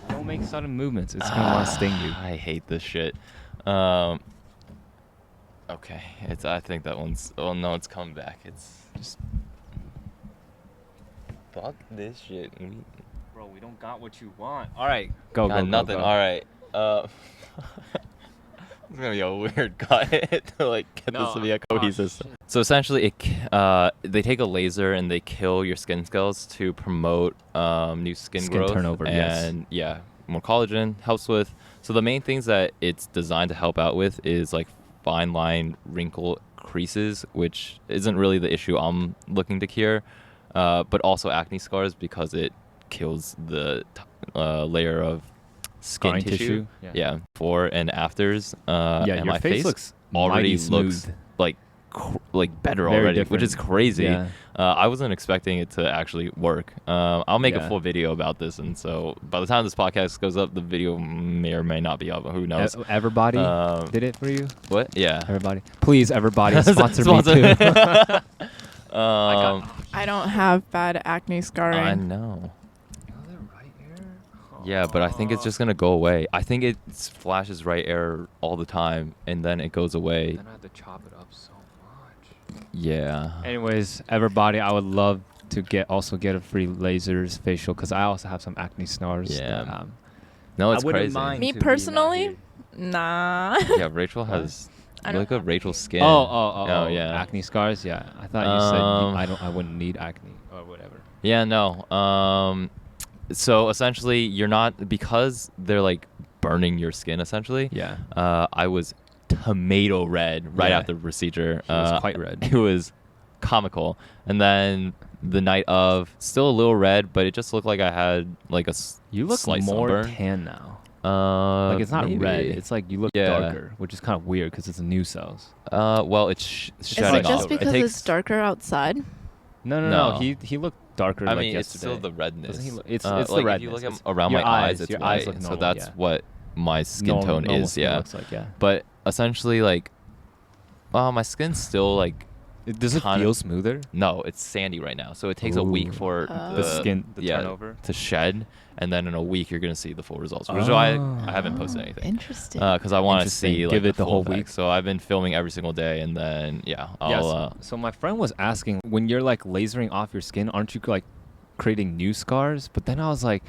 Don't make sudden movements. It's gonna want to sting you. I hate this shit. Okay. I think that one's. Oh no, it's coming back. It's just. Fuck this shit. Bro, we don't got what you want. All right, go. Got nothing. Go. All right. It's gonna be a weird cut to like get this to be a cohesive. So essentially, they take a laser and they kill your skin cells to promote new skin growth turnover, yes. and yeah, more collagen helps with. So the main things that it's designed to help out with is like fine line wrinkle creases, which isn't really the issue I'm looking to cure, but also acne scars because it kills the layer of skin Scarring tissue. tissue? Yeah, before and afters. Yeah, and your my face looks already mighty looks smooth. like like better Very already, different. which is crazy. Yeah. I wasn't expecting it to actually work. I'll make a Yeah. full video about this, and so by the time this podcast goes up, the video may or may not be up. Who knows? Everybody Um, did it for you. What? Yeah. Everybody, please, everybody sponsor me too. I don't have bad acne scarring. I know. Yeah, but I think it's just gonna go away. I think it flashes right air all the time, and then it goes away. Then I have to chop it up so much. Yeah. Anyways, everybody, I would love to get a free lasers facial because I also have some acne scars. Yeah. that, No, it's I wouldn't crazy. mind Me to be personally? that Nah. Yeah, Rachel has. I don't Look at have Rachel's skin. Oh, yeah. acne scars. Yeah, I thought you said Um, I wouldn't need acne or whatever. Yeah, no. So essentially, you're not, because they're like burning your skin. Essentially. Yeah. I was tomato red right Yeah. after the procedure. He was quite red. It was comical, and then the night of, still a little red, but it just looked like I had like a You look slight more sunburn. tan now. Like Like it's not red. It's like you look Yeah. darker, which is kind of weird because it's new cells. well, it's Is shedding it just off. because it's darker outside? No. No. He looked darker. I like mean, it's yesterday. still the redness. Doesn't he look- it's like the if you redness. look It's- around your my eyes, it's your white. eyes look So normal, that's yeah. what my skin tone normal is. skin Yeah. looks like, yeah. But essentially, like, my skin's still like. Does it kinda- feel smoother? No, it's sandy right now. So it takes a week Ooh. for The skin to yeah, turn over? to shed, and then in a week you're gonna see the full results. Which is why I haven't posted anything. Interesting. Because I want to Interesting. see like, Give it the full whole effect. week. So I've been filming every single day, and then I'll. So my friend was asking, when you're like lasering off your skin, aren't you like creating new scars? But then I was like,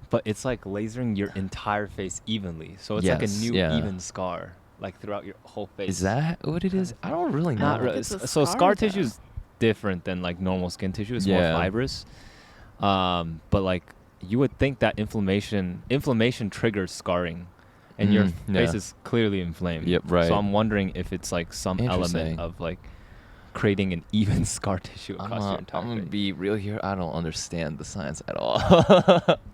but it's like lasering your entire face evenly, so it's like a Yes, new yeah. even scar, like throughout your whole face. Is that what it is? I don't really know. Not really. It's a So scar, scar though. tissue is different than like normal skin tissue. It's Yeah. more fibrous. But like you would think that inflammation triggers scarring, and your face yeah. is clearly inflamed. Yep, right. So I'm wondering if it's like some Interesting. element of like creating an even scar tissue across your I'm entire gonna face. be real here. I don't understand the science at all.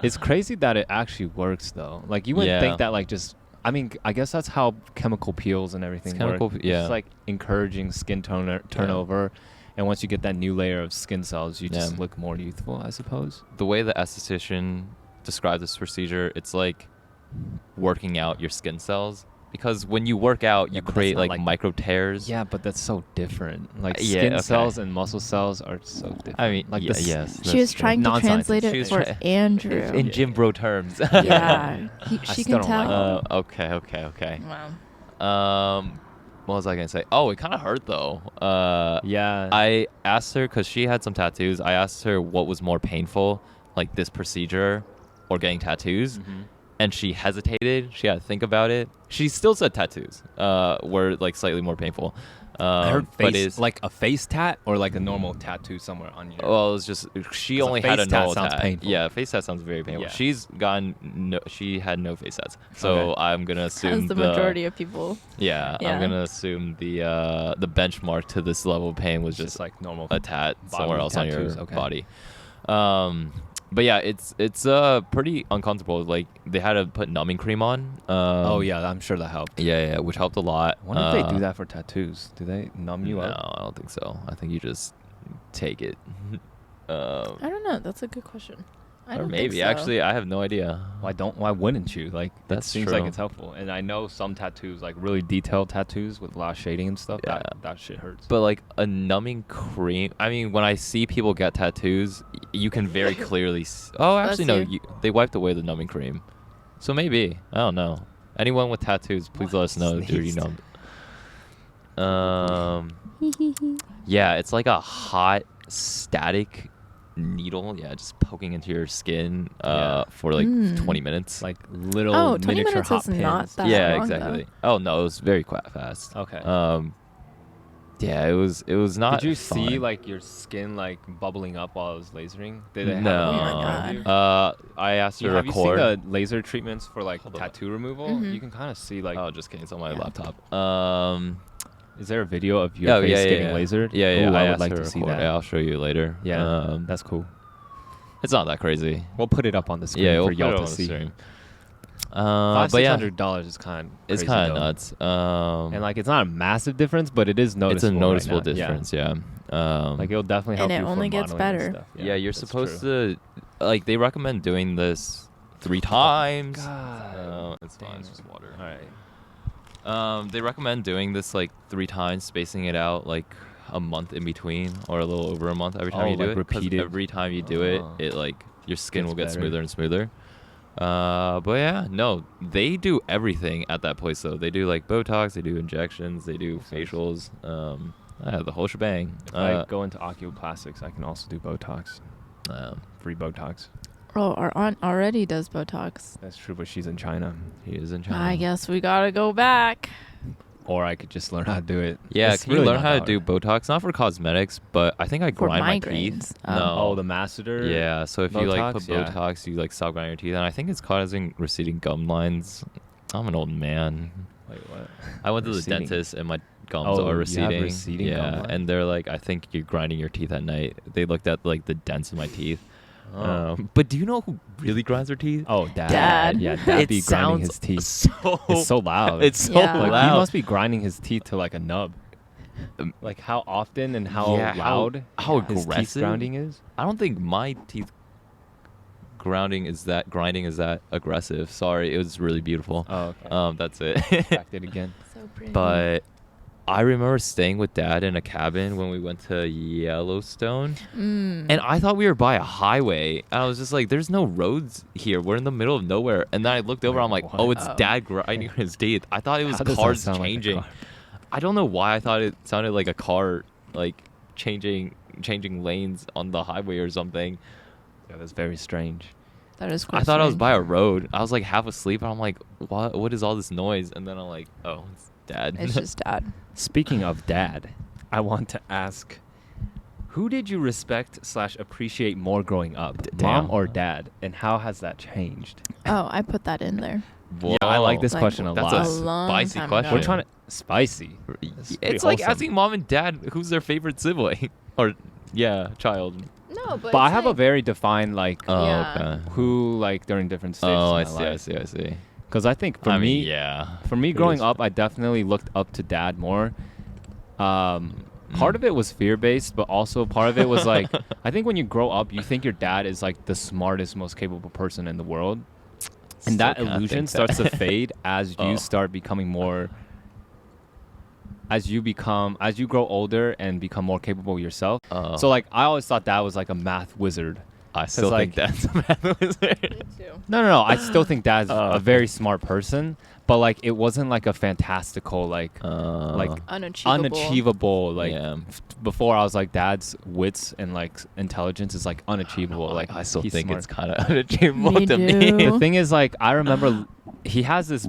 It's crazy that it actually works though. Like you wouldn't Yeah. think that like just. I mean, I guess that's how chemical peels and everything chemical work. pe- yeah. It's like encouraging skin turnover, and once you get that new layer of skin cells, you just Yeah. look more youthful, I suppose. The way the esthetician described this procedure, it's like working out your skin cells. Because when you work out, Yeah, you but that's create not like like- micro tears. Yeah, but that's so different. Like Yeah, skin okay. cells and muscle cells are so different. I mean, like yeah, the s- yes. She was that's true. trying to Non-scientist. translate She it was for try- Andrew. In Yeah. gym bro terms. Yeah. I She still can don't like tell. Okay. Wow. What was I gonna say? Oh, it kind of hurt though. Yeah. I asked her, because she had some tattoos. I asked her what was more painful, like this procedure or getting tattoos. Mhm. And she hesitated. She had to think about it. She still said tattoos were like slightly more painful. I heard but face, it's like a face tat or like a normal tattoo somewhere on your. well, it was just she 'Cause a only had a face tat normal sounds tat. painful. Yeah, face tat sounds very painful. Yeah. She's gotten she had no face tats, so Okay. I'm gonna assume As the majority of people. Yeah, Yeah. I'm gonna assume the benchmark to this level of pain was It's just like normal. a tat somewhere body else on tattoos, your okay. body. But yeah, it's pretty uncomfortable. Like they had to put numbing cream on. Oh yeah, I'm sure that helped. Yeah, which helped a lot. I wonder if they do that for tattoos. Do they numb you No, up? I don't think so. I think you just take it. I don't know. That's a good question. I Or don't maybe think so. actually, I have no idea. Why wouldn't you? Like that That's seems true. like it's helpful. And I know some tattoos, like really detailed tattoos with a lot of shading and stuff, Yeah. that shit hurts. But like a numbing cream. I mean, when I see people get tattoos, you can very clearly. Oh, actually, no. you. They wiped away the numbing cream, so maybe I don't know. Anyone with tattoos, please let us know. Dude, you Sneezed. know. Yeah, it's like a hot static needle. Yeah, just poking into your skin Yeah. for like Mm. 20 minutes. Like little Oh, 20 miniature minutes hot is pins. not that yeah, long, exactly. Oh no, it was very fast. Okay. Yeah, it was not. Did you see fun. like your skin like bubbling up while I was lasering? Did it have No. a Oh my video God. of you? I asked her to Have you seen record. the laser treatments for like Hold on. tattoo removal? Mhm. You can kind of see like. Oh, just kidding. It's on my Yeah. laptop. Is there a video of your Oh, face yeah, getting yeah. lasered? Yeah, Ooh, I would asked like her to see record. that. Yeah, I'll show you later. Yeah, that's cool. It's not that crazy. We'll put it up on the screen Yeah, we'll for put y'all it to on the see. stream. But yeah, $500-$600 is kind of it's kind of nuts. And like it's not a massive difference, but it is noticeable. It's a noticeable right now. difference, yeah. Like it'll definitely help And you it only for gets modeling and better. stuff. Yeah, you're that's supposed true. to, like, they recommend doing this 3 times. God. It's fine. It's just water. All right. They recommend doing this like 3 times, spacing it out like a month in between, or a little over a month every time you do like it. 'Cause repeated? every time you do it, Oh. it like your skin Gets will get better. smoother and smoother. But yeah, no, they do everything at that place though. They do like Botox, they do injections, they do facials, the whole shebang. If I go into oculoplastics, I can also do Botox. Free Botox. Oh, our aunt already does Botox. That's true, but she's in China. He is in China. I guess we gotta go back. Or I could just learn how to do it. Yeah, It's can you really learn not how to that do hard. Botox? Not for cosmetics, but I think I For grind my migraines. teeth. Oh. No. Oh, the masseter. Yeah, so if you like put Botox, yeah. Botox, you like stop grinding your teeth, and I think it's causing receding gum lines. I'm an old man. Wait, what? I went to the Receding. dentist and my gums Oh, you are have receding. receding gum Yeah, lines? and they're like, I think you're grinding your teeth at night. They looked at like the dents in my teeth. Oh. But do you know who really grinds their teeth? Oh, Dad. Dad. Yeah, Dad It be grinding sounds his teeth. so It's so loud. It's so Yeah. like loud. he must be grinding his teeth to like a nub. Like how often and how Yeah, loud how his teeth aggressive grounding is. I don't think my teeth grinding is that aggressive. Sorry, it was really beautiful. Oh, okay. That's it. Backed it again. So pretty. But I remember staying with Dad in a cabin when we went to Yellowstone, and I thought we were by a highway. And I was just like, "There's no roads here. We're in the middle of nowhere." And then I looked over. Wait, I'm like, what? "Oh, it's Oh. Dad grinding his teeth." I thought it was How does that cars sound like a changing. car? I don't know why I thought it sounded like a car, like changing lanes on the highway or something. Yeah, that's very strange. That is quite I thought I was strange. by a road. I was like half asleep, and I'm like, "What is all this noise?" And then I'm like, "Oh, it's Dad." It's just Dad. Speaking of Dad, I want to ask, who did you respect / appreciate more growing up, Mom Damn. or Dad, and how has that changed? Oh, I put that in there. Yeah, I like this Like, question a That's lot. a A long spicy time question. ago. We're trying to spicy. That's pretty It's like wholesome. asking mom and dad who's their favorite sibling or child. No, But I have a very defined like Oh, Yeah. okay. who like during different stages. Oh, I of my see, life. I see. Because I think for I me, mean, yeah. for me It growing is. up, I definitely looked up to Dad more. Part of it was fear based, but also part of it was like I think when you grow up, you think your dad is like the smartest, most capable person in the world, and that Still kinda illusion think starts to that. fade as you Oh. start becoming more. As you grow older and become more capable yourself. Oh. So like I always thought Dad was like a math wizard. I still like- think that's a math wizard. No. I still think Dad's Oh, a very smart person, but like it wasn't like a fantastical like unachievable like yeah. before I was like Dad's wits and like intelligence is like unachievable. Like I still he's think smart. it's kind of unachievable Me to too. me. The thing is like I remember he has his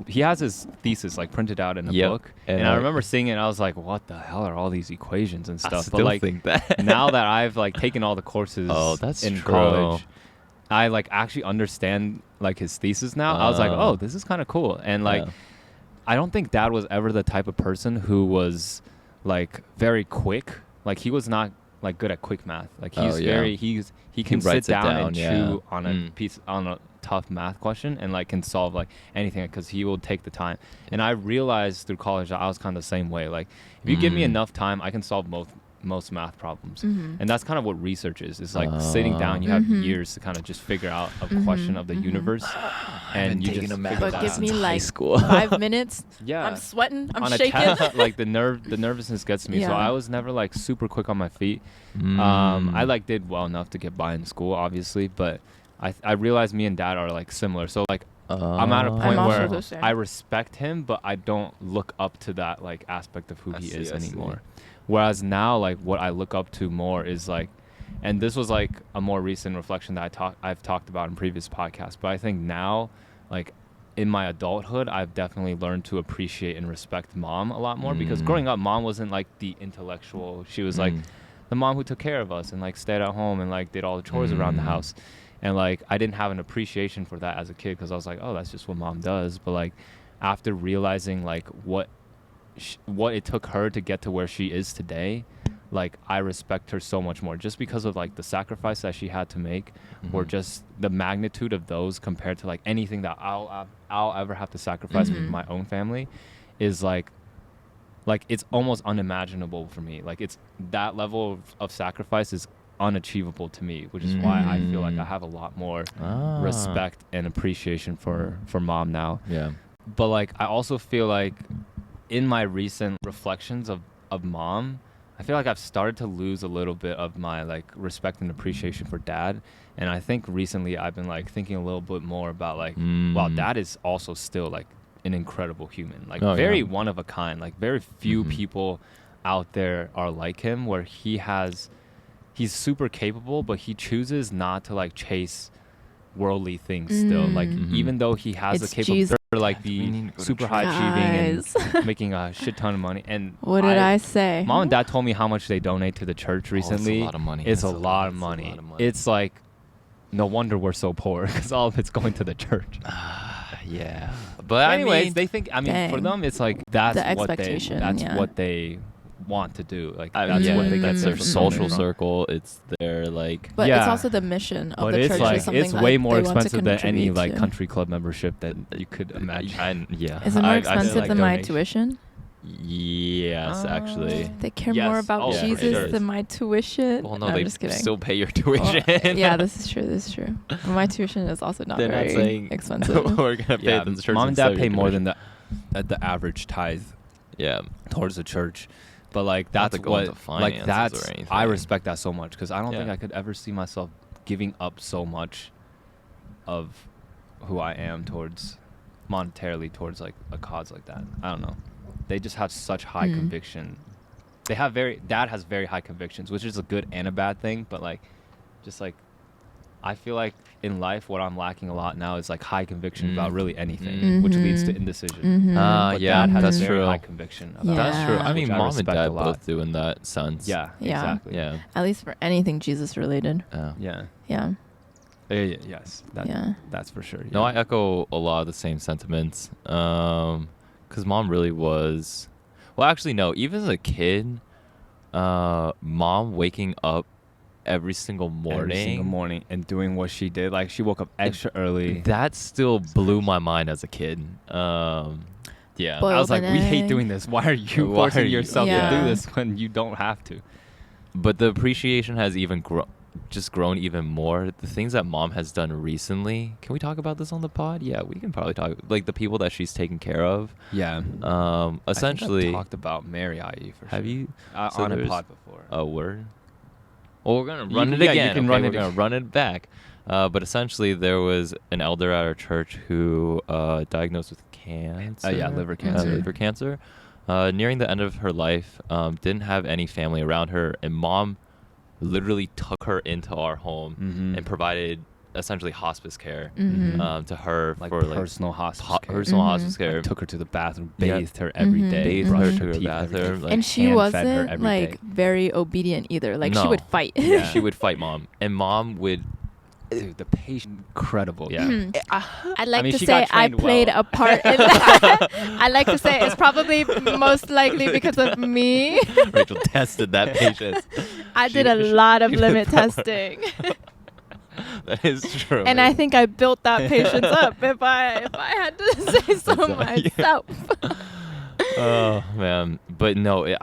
thesis like printed out in a Yep. book, And and I I- remember seeing it and I was like, what the hell are all these equations and I stuff? still But like think that. now that I've like taken all the courses Oh, that's in true. college, I like actually understand like his thesis now. I was like, Oh. oh, this is kind of cool. And like Yeah. I don't think Dad was ever the type of person who was like very quick. Like he was not like good at quick math. Like he's Oh, yeah. very he can sit writes it down, down, and yeah. chew on a Mm. piece on a tough math question and like can solve like anything because he will take the time. And I realized through college that I was kind of the same way. Like if you give me Mm. enough time, I can solve most math problems. Mm-hmm. And that's kind of what research is. It's like sitting down, you have Mhm. years to kind of just figure out a question of the universe, and you just figure But that give out. me High like school. 5 minutes. Yeah. I'm sweating. I'm on shaking. a test, like the nervousness gets me. So Yeah. I was never like super quick on my feet. Mm. I like did well enough to get by in school, obviously, but I realized me and Dad are like similar. So like I'm at a I'm point also where the same. I respect him, but I don't look up to that like aspect of who I he see, is I see. anymore. Whereas now, like what I look up to more is like, and this was like a more recent reflection that I've talked about in previous podcasts. But I think now, like in my adulthood, I've definitely learned to appreciate and respect Mom a lot more because Mm. growing up, Mom wasn't like the intellectual. She was like Mm. the mom who took care of us and like stayed at home and like did all the chores around the Mm. house. And like I didn't have an appreciation for that as a kid because I was like, oh, that's just what Mom does. But like after realizing like what it took her to get to where she is today, like I respect her so much more just because of like the sacrifice that she had to make, or just the magnitude of those compared to like anything that I'll ever have to sacrifice with my own family, is like it's almost unimaginable for me. Like it's that level of sacrifice is unachievable to me, which is why I feel like I have a lot more respect and appreciation for mom now. Yeah. But like I also feel like in my recent reflections of mom, I feel like I've started to lose a little bit of my like respect and appreciation for dad. And I think recently I've been like thinking a little bit more about like, wow, dad is also still like an incredible human, like very one of a kind. Like very few people out there are like him, where he's super capable, but he chooses not to like chase worldly things still. Like even though he has the capability to like be super high achieving and making a shit ton of money. And what did I say? Mom and dad told me how much they donate to the church recently. It's a lot of money. It's a lot of money. It's like, no wonder we're so poor, because all of it's going to the church. Yeah. But anyways, I mean, they think, I mean, for them, it's like that's the what expectation, what they want to do. Like I that's mean, what they get that's their social from. circle. It's their like. But it's also the mission of but the it's church. like Is something it's way more they want to expensive than any contribute like to. country club membership that you could imagine. Yeah. Is it more I expensive like than my donation. tuition? Yes, actually. They care Yes. more about Oh, for Jesus sure. than my tuition. Well, no, I'm they just kidding. still pay your Well, tuition. yeah, this is true. This is true. But my tuition is also not They're not very saying expensive. we're gonna pay Yeah, the church. mom and instead dad of pay your more tuition. than the average tithe Yeah. towards the church. But like Not that's to go what into like finances that's or anything. I respect that so much, because I don't think Yeah. I could ever see myself giving up so much of who I am towards monetarily towards like a cause like that. I don't know. They just have such high conviction. Dad has very high convictions, which is a good and a bad thing, but like just like I feel like in life what I'm lacking a lot now is like high conviction about really anything, which leads to indecision. But yeah, dad has that's a very true. high conviction about Yeah. That's true. I which mean, mom and respect dad a lot. both do in that sense. Yeah, Yeah. exactly. Yeah. At least for anything Jesus related. Yeah. Yeah. Yes. Yeah. That's for sure. No, I echo a lot of the same sentiments. Because mom really was. Well, actually, no. Even as a kid, mom waking up every single morning and doing what she did. Like she woke up extra early. That still blew my mind as a kid. Yeah. Boiled I was like, an we hate egg. doing this. Why are you Why forcing are you- yourself Yeah. to do this when you don't have to? But the appreciation has even grown even more. The things that mom has done recently. Can we talk about this on the pod? Yeah, we can probably talk. Like the people that she's taken care of. Yeah. Essentially. I've talked about Mary IE for sure. Have you? So on a there's pod before? a word? Well, we're gonna You run can- it yeah, again. you can okay? run We're it gonna again. run it back. But essentially, there was an elder at our church who diagnosed with cancer. Yeah, liver cancer. Liver cancer. Nearing the end of her life, didn't have any family around her, and mom literally took her into our home and provided essentially hospice care to her Like for personal hospice care. personal hospice care. Like, took her to the bathroom, Yeah. bathed her every day, Bathed brushed her her to her teeth every day. bathroom, like, And she hand-fed her wasn't every like day. very obedient either. Like she No. would fight. Yeah. She would fight mom, and mom would. Dude, the patient, incredible. Yeah. I'd like mean, to she say got I trained played well. a part in that. I like to say it's probably most likely because of me. Rachel tested that patient. I did a lot of limit testing. That is true. And I think I built that patience up if I had to say so myself. Oh man, but no,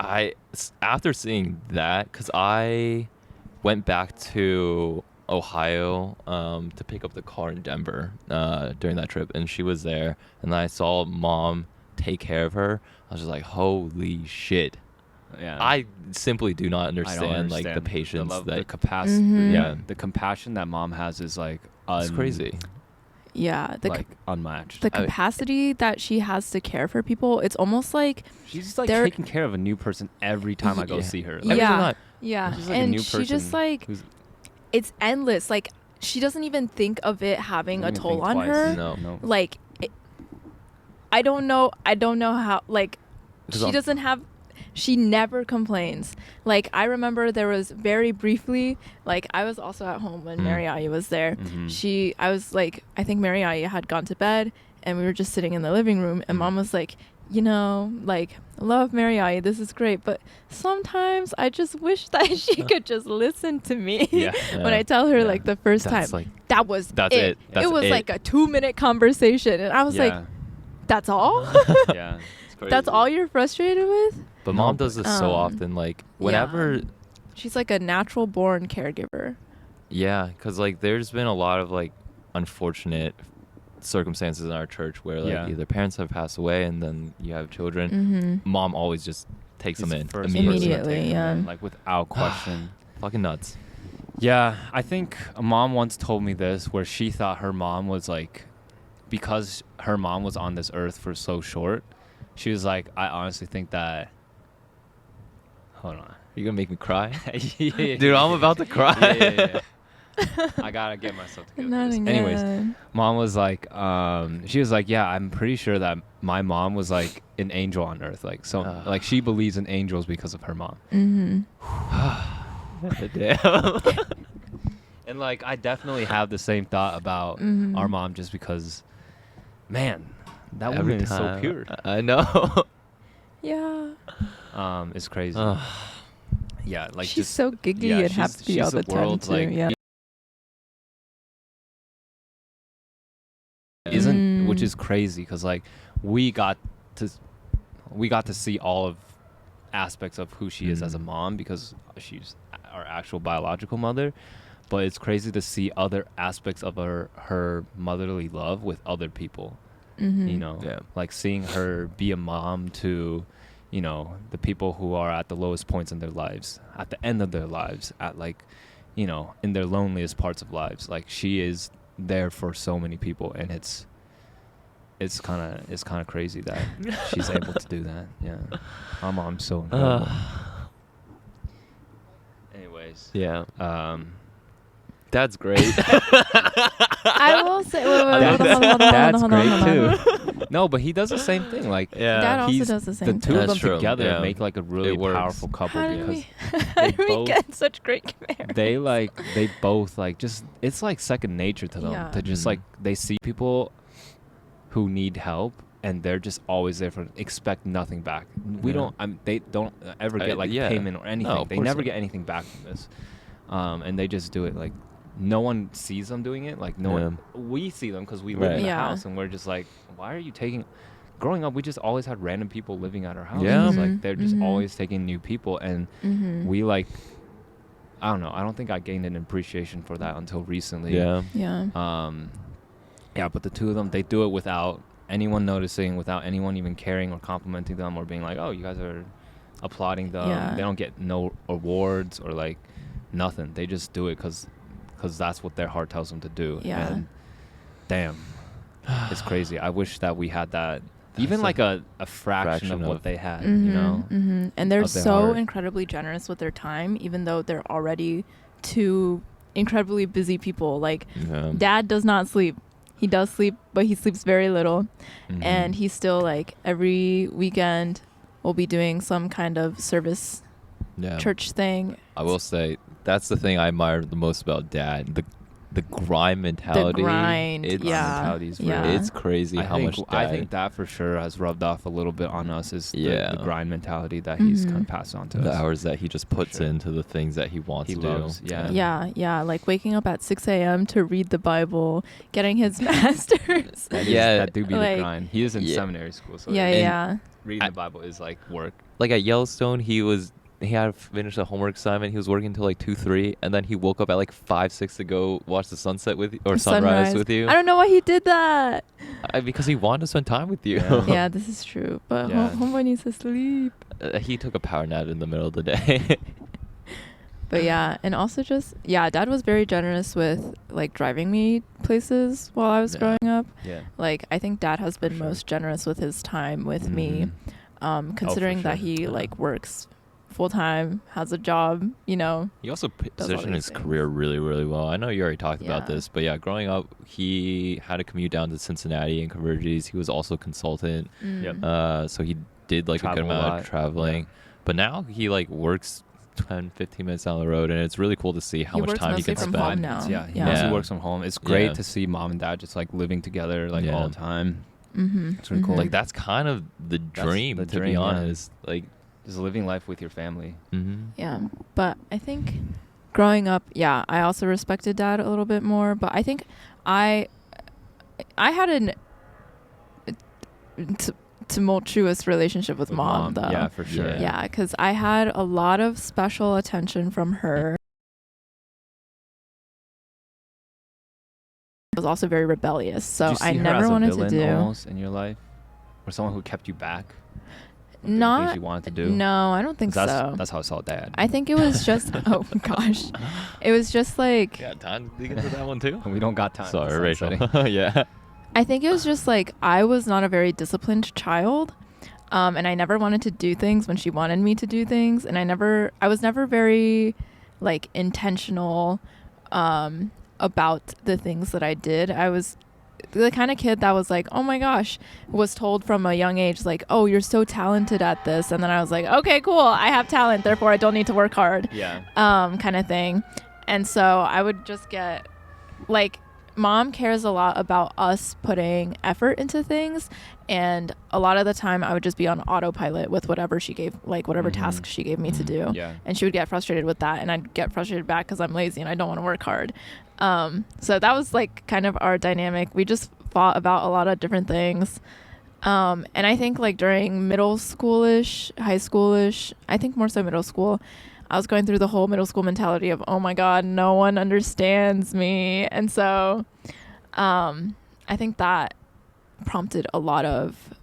after seeing that, because I went back to Ohio to pick up the car in Denver during that trip, and she was there, and I saw mom take care of her. I was just like, holy shit. Yeah. I simply do not I don't understand like the patience the that capacity. Mhm. Yeah, the compassion that mom has is like it's crazy. Yeah, the unmatched. the capacity that she has to care for people, it's almost like She's just like they're- taking care of a new person every time I go Yeah. see her. Every Yeah. time. yeah, She's like a and new she just person like who's it's endless. Like she doesn't even think of it having a doesn't even toll think on twice. her. No. Like I don't know how like Because she I'm- doesn't have she never complains. Like I remember there was very briefly, like I was also at home when Mary Aya was there. I was like, I think Mary Aya had gone to bed and we were just sitting in the living room and mom was like, you know, like, love Mariai, this is great, but sometimes I just wish that she could just listen to me. Yeah. When I tell her Yeah. like the first That's time, like that was that's it. That's it was it. like a 2-minute conversation, and I was like, that's all? Yeah. That's all you're frustrated with? But No, mom does this so um, often. Like whenever, She's like a natural born caregiver. yeah, because like there's been a lot of like unfortunate circumstances in our church where like Yeah. either parents have passed away and then you have children. Mm-hmm. Mom always just takes them in First immediately. Immediately. person to take them in, Yeah. like without question. Fucking nuts. Yeah, I think a mom once told me this, where she thought her mom was like, because her mom was on this earth for so short, she was like, I honestly think that. Hold on. You gonna make me cry? Yeah. Dude, I'm about to cry. Yeah. I gotta get myself together. Not for this. again. Anyways, mom was like, she was like, yeah, I'm pretty sure that my mom was like an angel on earth, like so, like she believes in angels because of her mom. Mm-hmm. Damn. And like I definitely have the same thought about Mhm. our mom, just because, man, that Every woman is so time. pure. I know. Yeah. It's crazy. Yeah, like she's just so giggly and happy all the time too. like, Yeah. isn't, which Mm. is crazy because like we got to see all of aspects of who she is as a mom, because she's our actual biological mother. But it's crazy to see other aspects of her motherly love with other people. Mm-hmm. You know, Yeah. like seeing her be a mom to, you know, the people who are at the lowest points in their lives, at the end of their lives, at like, you know, in their loneliest parts of lives. Like she is there for so many people, and it's kind of crazy that she's able to do that. Yeah, our mom's so incredible. Anyways, Yeah. That's great. I will say, wait, That's, hold on. that's hold on, great hold on. too. No, but he does the same thing. Like Dad also he's- does the the same two thing. of them That's true, together yeah. make like a really It works. powerful couple, How do because we, how do we both- get such great comparisons? they both like, just, it's like second nature to them Yeah. to just like, they see people who need help and they're just always there for, expect nothing back. We Yeah. don't they don't ever get like yeah. payment or anything. No, of They course never not. get anything back from this. And they just do it. Like no one sees them doing it. Like no one, we see them because we live in Right. the Yeah. house, and we're just like, why are you taking? Growing up, we just always had random people living at our house. Yeah. It's Mhm. like they're just Mhm. always taking new people, and Mm-hmm. we like, I don't know. I don't think I gained an appreciation for that until recently. Yeah. Yeah. Yeah, but the two of them, they do it without anyone noticing, without anyone even caring or complimenting them or being like, oh, you guys are applauding them. Yeah. They don't get no awards or like nothing. They just do it because that's what their heart tells them to do. Yeah. And damn, it's crazy. I wish that we had that, even That's like a fraction of fraction what of- they had, Mm-hmm. you know? Mm-hmm. And they're of their so heart. incredibly generous with their time, even though they're already two incredibly busy people. Like, Yeah. Dad does not sleep. He does sleep, but he sleeps very little. Mhm. And he's still like every weekend will be doing some kind of service Yeah. church thing. I will say that's the thing I admire the most about Dad. The grind mentality. grind, It's, yeah. Mentality is Yeah. real. It's crazy I how think, much I Dad. think that for sure has rubbed off a little bit on us, is Yeah. the grind mentality that he's Mhm. kind of passed on to the us. hours that he just puts sure. into the things that he wants He to loves, do. yeah. Yeah, like waking up at 6 a.m. to read the Bible, getting his master's. That Yeah. that do be Like- the grind. He is in Yeah. seminary school, so Yeah, And- yeah. reading I- the Bible is like work. Like at Yellowstone, he had to finish a homework assignment. He was working until like 2, 3, and then he woke up at like 5, 6 to go watch the sunset with you, or sunrise with you. I don't know why he did that. Because he wanted to spend time with you. Yeah. Yeah, this is true. But Yeah. homeboy needs to sleep. He took a power nap in the middle of the day. But yeah, and also just, yeah, Dad was very generous with like driving me places while I was Yeah. growing up. Yeah. Like, I think Dad has been sure. most generous with his time with me, Mhm. considering that sure. he Yeah. like works full time, has a job, you know. He also Does all positioned these his things. career really, really well. I know you already talked about Yeah. this, but yeah, growing up, he had to commute down to Cincinnati and Converges. He was also a consultant, Yep. so he did like a Travel good a amount lot. of traveling. But now he like works 10, 15 minutes down the road, and it's really cool to see how He much works time he mostly can from spend. home now. Yeah, he Yeah. mostly Yeah. works from home. It's great Yeah. to see mom and dad just like living together like Yeah. all the time. It's really cool. Like that's kind of the dream, the to dream, be yeah. honest. Like, Just living life with your family. Yeah, but I think growing up, yeah, I also respected dad a little bit more. But I think I had an tumultuous relationship with mom, though. Yeah, for sure. Yeah, because I had a lot of special attention from her. I was also very rebellious, so Did you see I her never as a wanted to villain do. almost in your life, or someone who kept you back? from doing Not things you wanted to do. No, I don't think 'Cause so. That's how I saw Dad. I think it was just oh gosh, it was just like Yeah, time to get to that one too. We don't got time. Sorry, That's Rachel. upsetting. Yeah. I think it was just like I was not a very disciplined child, and I never wanted to do things when she wanted me to do things, and I was never very like intentional about the things that I did. I was the kind of kid that was like, oh my gosh, was told from a young age like, oh, you're so talented at this, and then I was like, okay, cool, I have talent, therefore I don't need to work hard. Yeah. Kind of thing. And so I would just get like, mom cares a lot about us putting effort into things, and a lot of the time I would just be on autopilot with whatever she gave, like whatever task she gave me to do. Yeah. And she would get frustrated with that, and I'd get frustrated back because I'm lazy and I don't want to work hard. So that was like kind of our dynamic. We just fought about a lot of different things. And I think like during middle schoolish, high schoolish, I think more so middle school, I was going through the whole middle school mentality of, oh my God, no one understands me. And so I think that prompted a lot of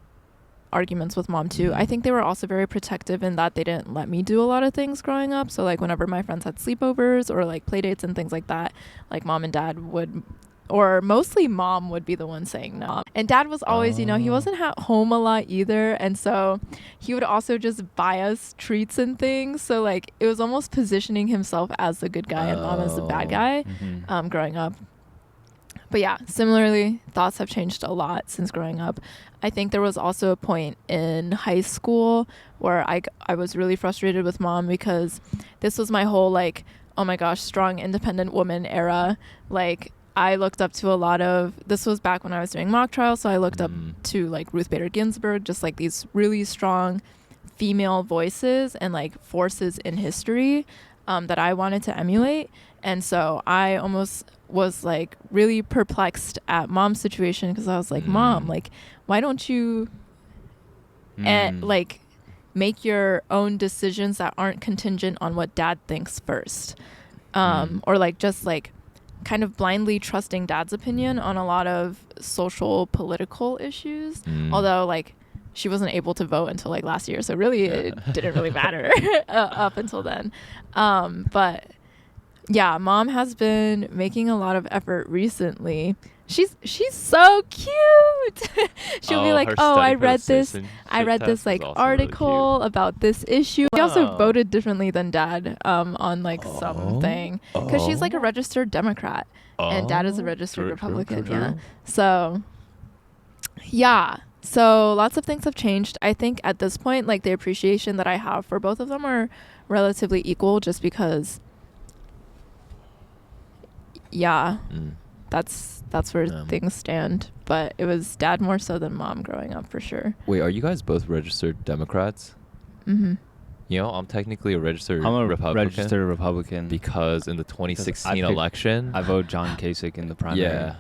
arguments with mom too. I think they were also very protective in that they didn't let me do a lot of things growing up. So like whenever my friends had sleepovers or like play dates and things like that, like mom and dad would, or mostly mom would be the one saying no. And dad was always, you know, he wasn't at home a lot either. And so he would also just buy us treats and things. So like it was almost positioning himself as the good guy and mom as the bad guy growing up. But yeah, similarly, thoughts have changed a lot since growing up. I think there was also a point in high school where I was really frustrated with mom because this was my whole like, oh my gosh, strong, independent woman era. Like I looked up to a lot of, this was back when I was doing mock trials, so I looked up to like Ruth Bader Ginsburg, just like these really strong female voices and like forces in history that I wanted to emulate. And so I almost was like really perplexed at mom's situation because I was like, Mom, like, why don't you like make your own decisions that aren't contingent on what dad thinks first? Or like just like kind of blindly trusting dad's opinion on a lot of social political issues. Although like she wasn't able to vote until like last year, so really it didn't really matter up until then. But yeah, mom has been making a lot of effort recently. She's so cute. She'll be like, "Oh, I read this like article about this issue." She also voted differently than dad on like something because she's like a registered Democrat and dad is a registered Republican. Yeah. So yeah. So lots of things have changed. I think at this point, like the appreciation that I have for both of them are relatively equal just because that's where things stand. But it was dad more so than mom growing up for sure. Wait, are you guys both registered Democrats? You know, I'm technically a registered Republican. Because in the 2016 election, I voted John Kasich in the primary. Yeah,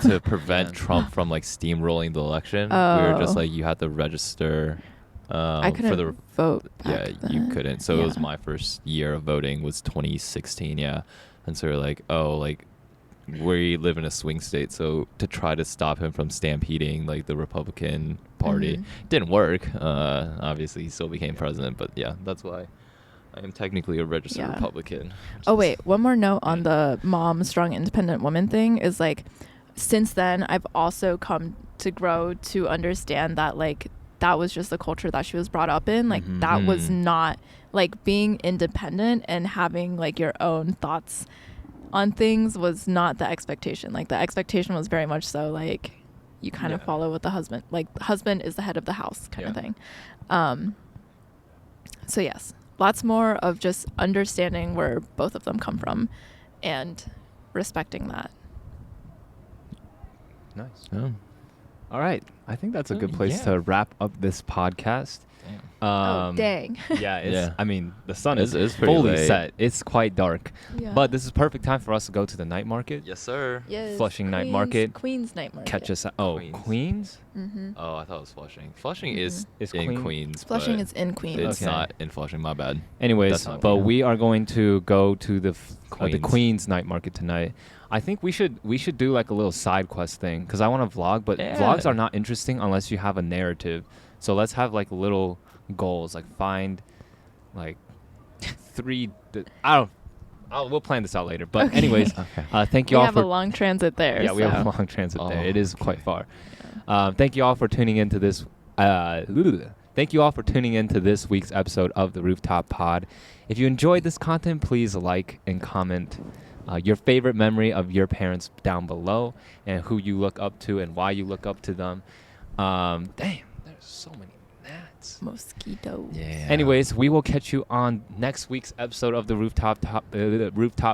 to prevent Trump from like steamrolling the election, we were just like, you had to register. I couldn't vote. Yeah, you couldn't. So it was my first year of voting was 2016. Yeah, and so we're like, oh, like we live in a swing state, so to try to stop him from stampeding like the Republican Party didn't work. Obviously, he still became president, but yeah, that's why I am technically a registered Republican. Oh wait, one more note on the mom strong independent woman thing is like, since then I've also come to grow to understand that like that was just the culture that she was brought up in. Like that was not like being independent and having like your own thoughts on things was not the expectation. Like the expectation was very much so like you kind of follow what the husband, like the husband is the head of the house kind of thing. So yes, lots more of just understanding where both of them come from and respecting that. Nice. Yeah. All right. I think that's a good Oh, place yeah. to wrap up this podcast. Oh, dang. Yeah, Yeah. I mean, the sun It's is pretty fully late. set. It's quite dark. Yeah. But this is perfect time for us to go to the night market. Yes, sir. Yes, Flushing night Queens- market. Queens night market. Catch us. Oh, Queens. Queens? Mm-hmm. Oh, I thought it was Flushing. Flushing is Is in Queen- Queens. Flushing but is in Queens. It's Okay. not in Flushing. My bad. Anyways, That's not but Queens. we are going to go to the Queens. Queens night market tonight. I think we should do like a little side quest thing because I want to vlog, but Yeah. vlogs are not interesting unless you have a narrative. So let's have like little goals, like find like we'll plan this out later. But Okay. anyways, Okay. thank We you all have for a long transit there. yeah, we have a so- long transit there. Oh, It is quite okay. far. Thank you all for tuning into this. Thank you all for tuning into this week's episode of the Rooftop Pod. If you enjoyed this content, please like and comment your favorite memory of your parents down below and who you look up to and why you look up to them. Damn, there's so many gnats. Mosquito. Yeah. Anyways, we will catch you on next week's episode of the Rooftop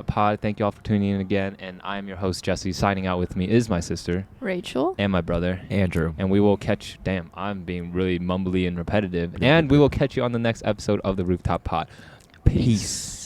Pod. Thank you all for tuning in again. And I am your host, Jesse. Signing out with me is my sister Rachel. and my brother, Andrew. and we will catch. Damn, I'm being really mumbly and repetitive. And we will catch you on the next episode of the Rooftop Pod. Peace.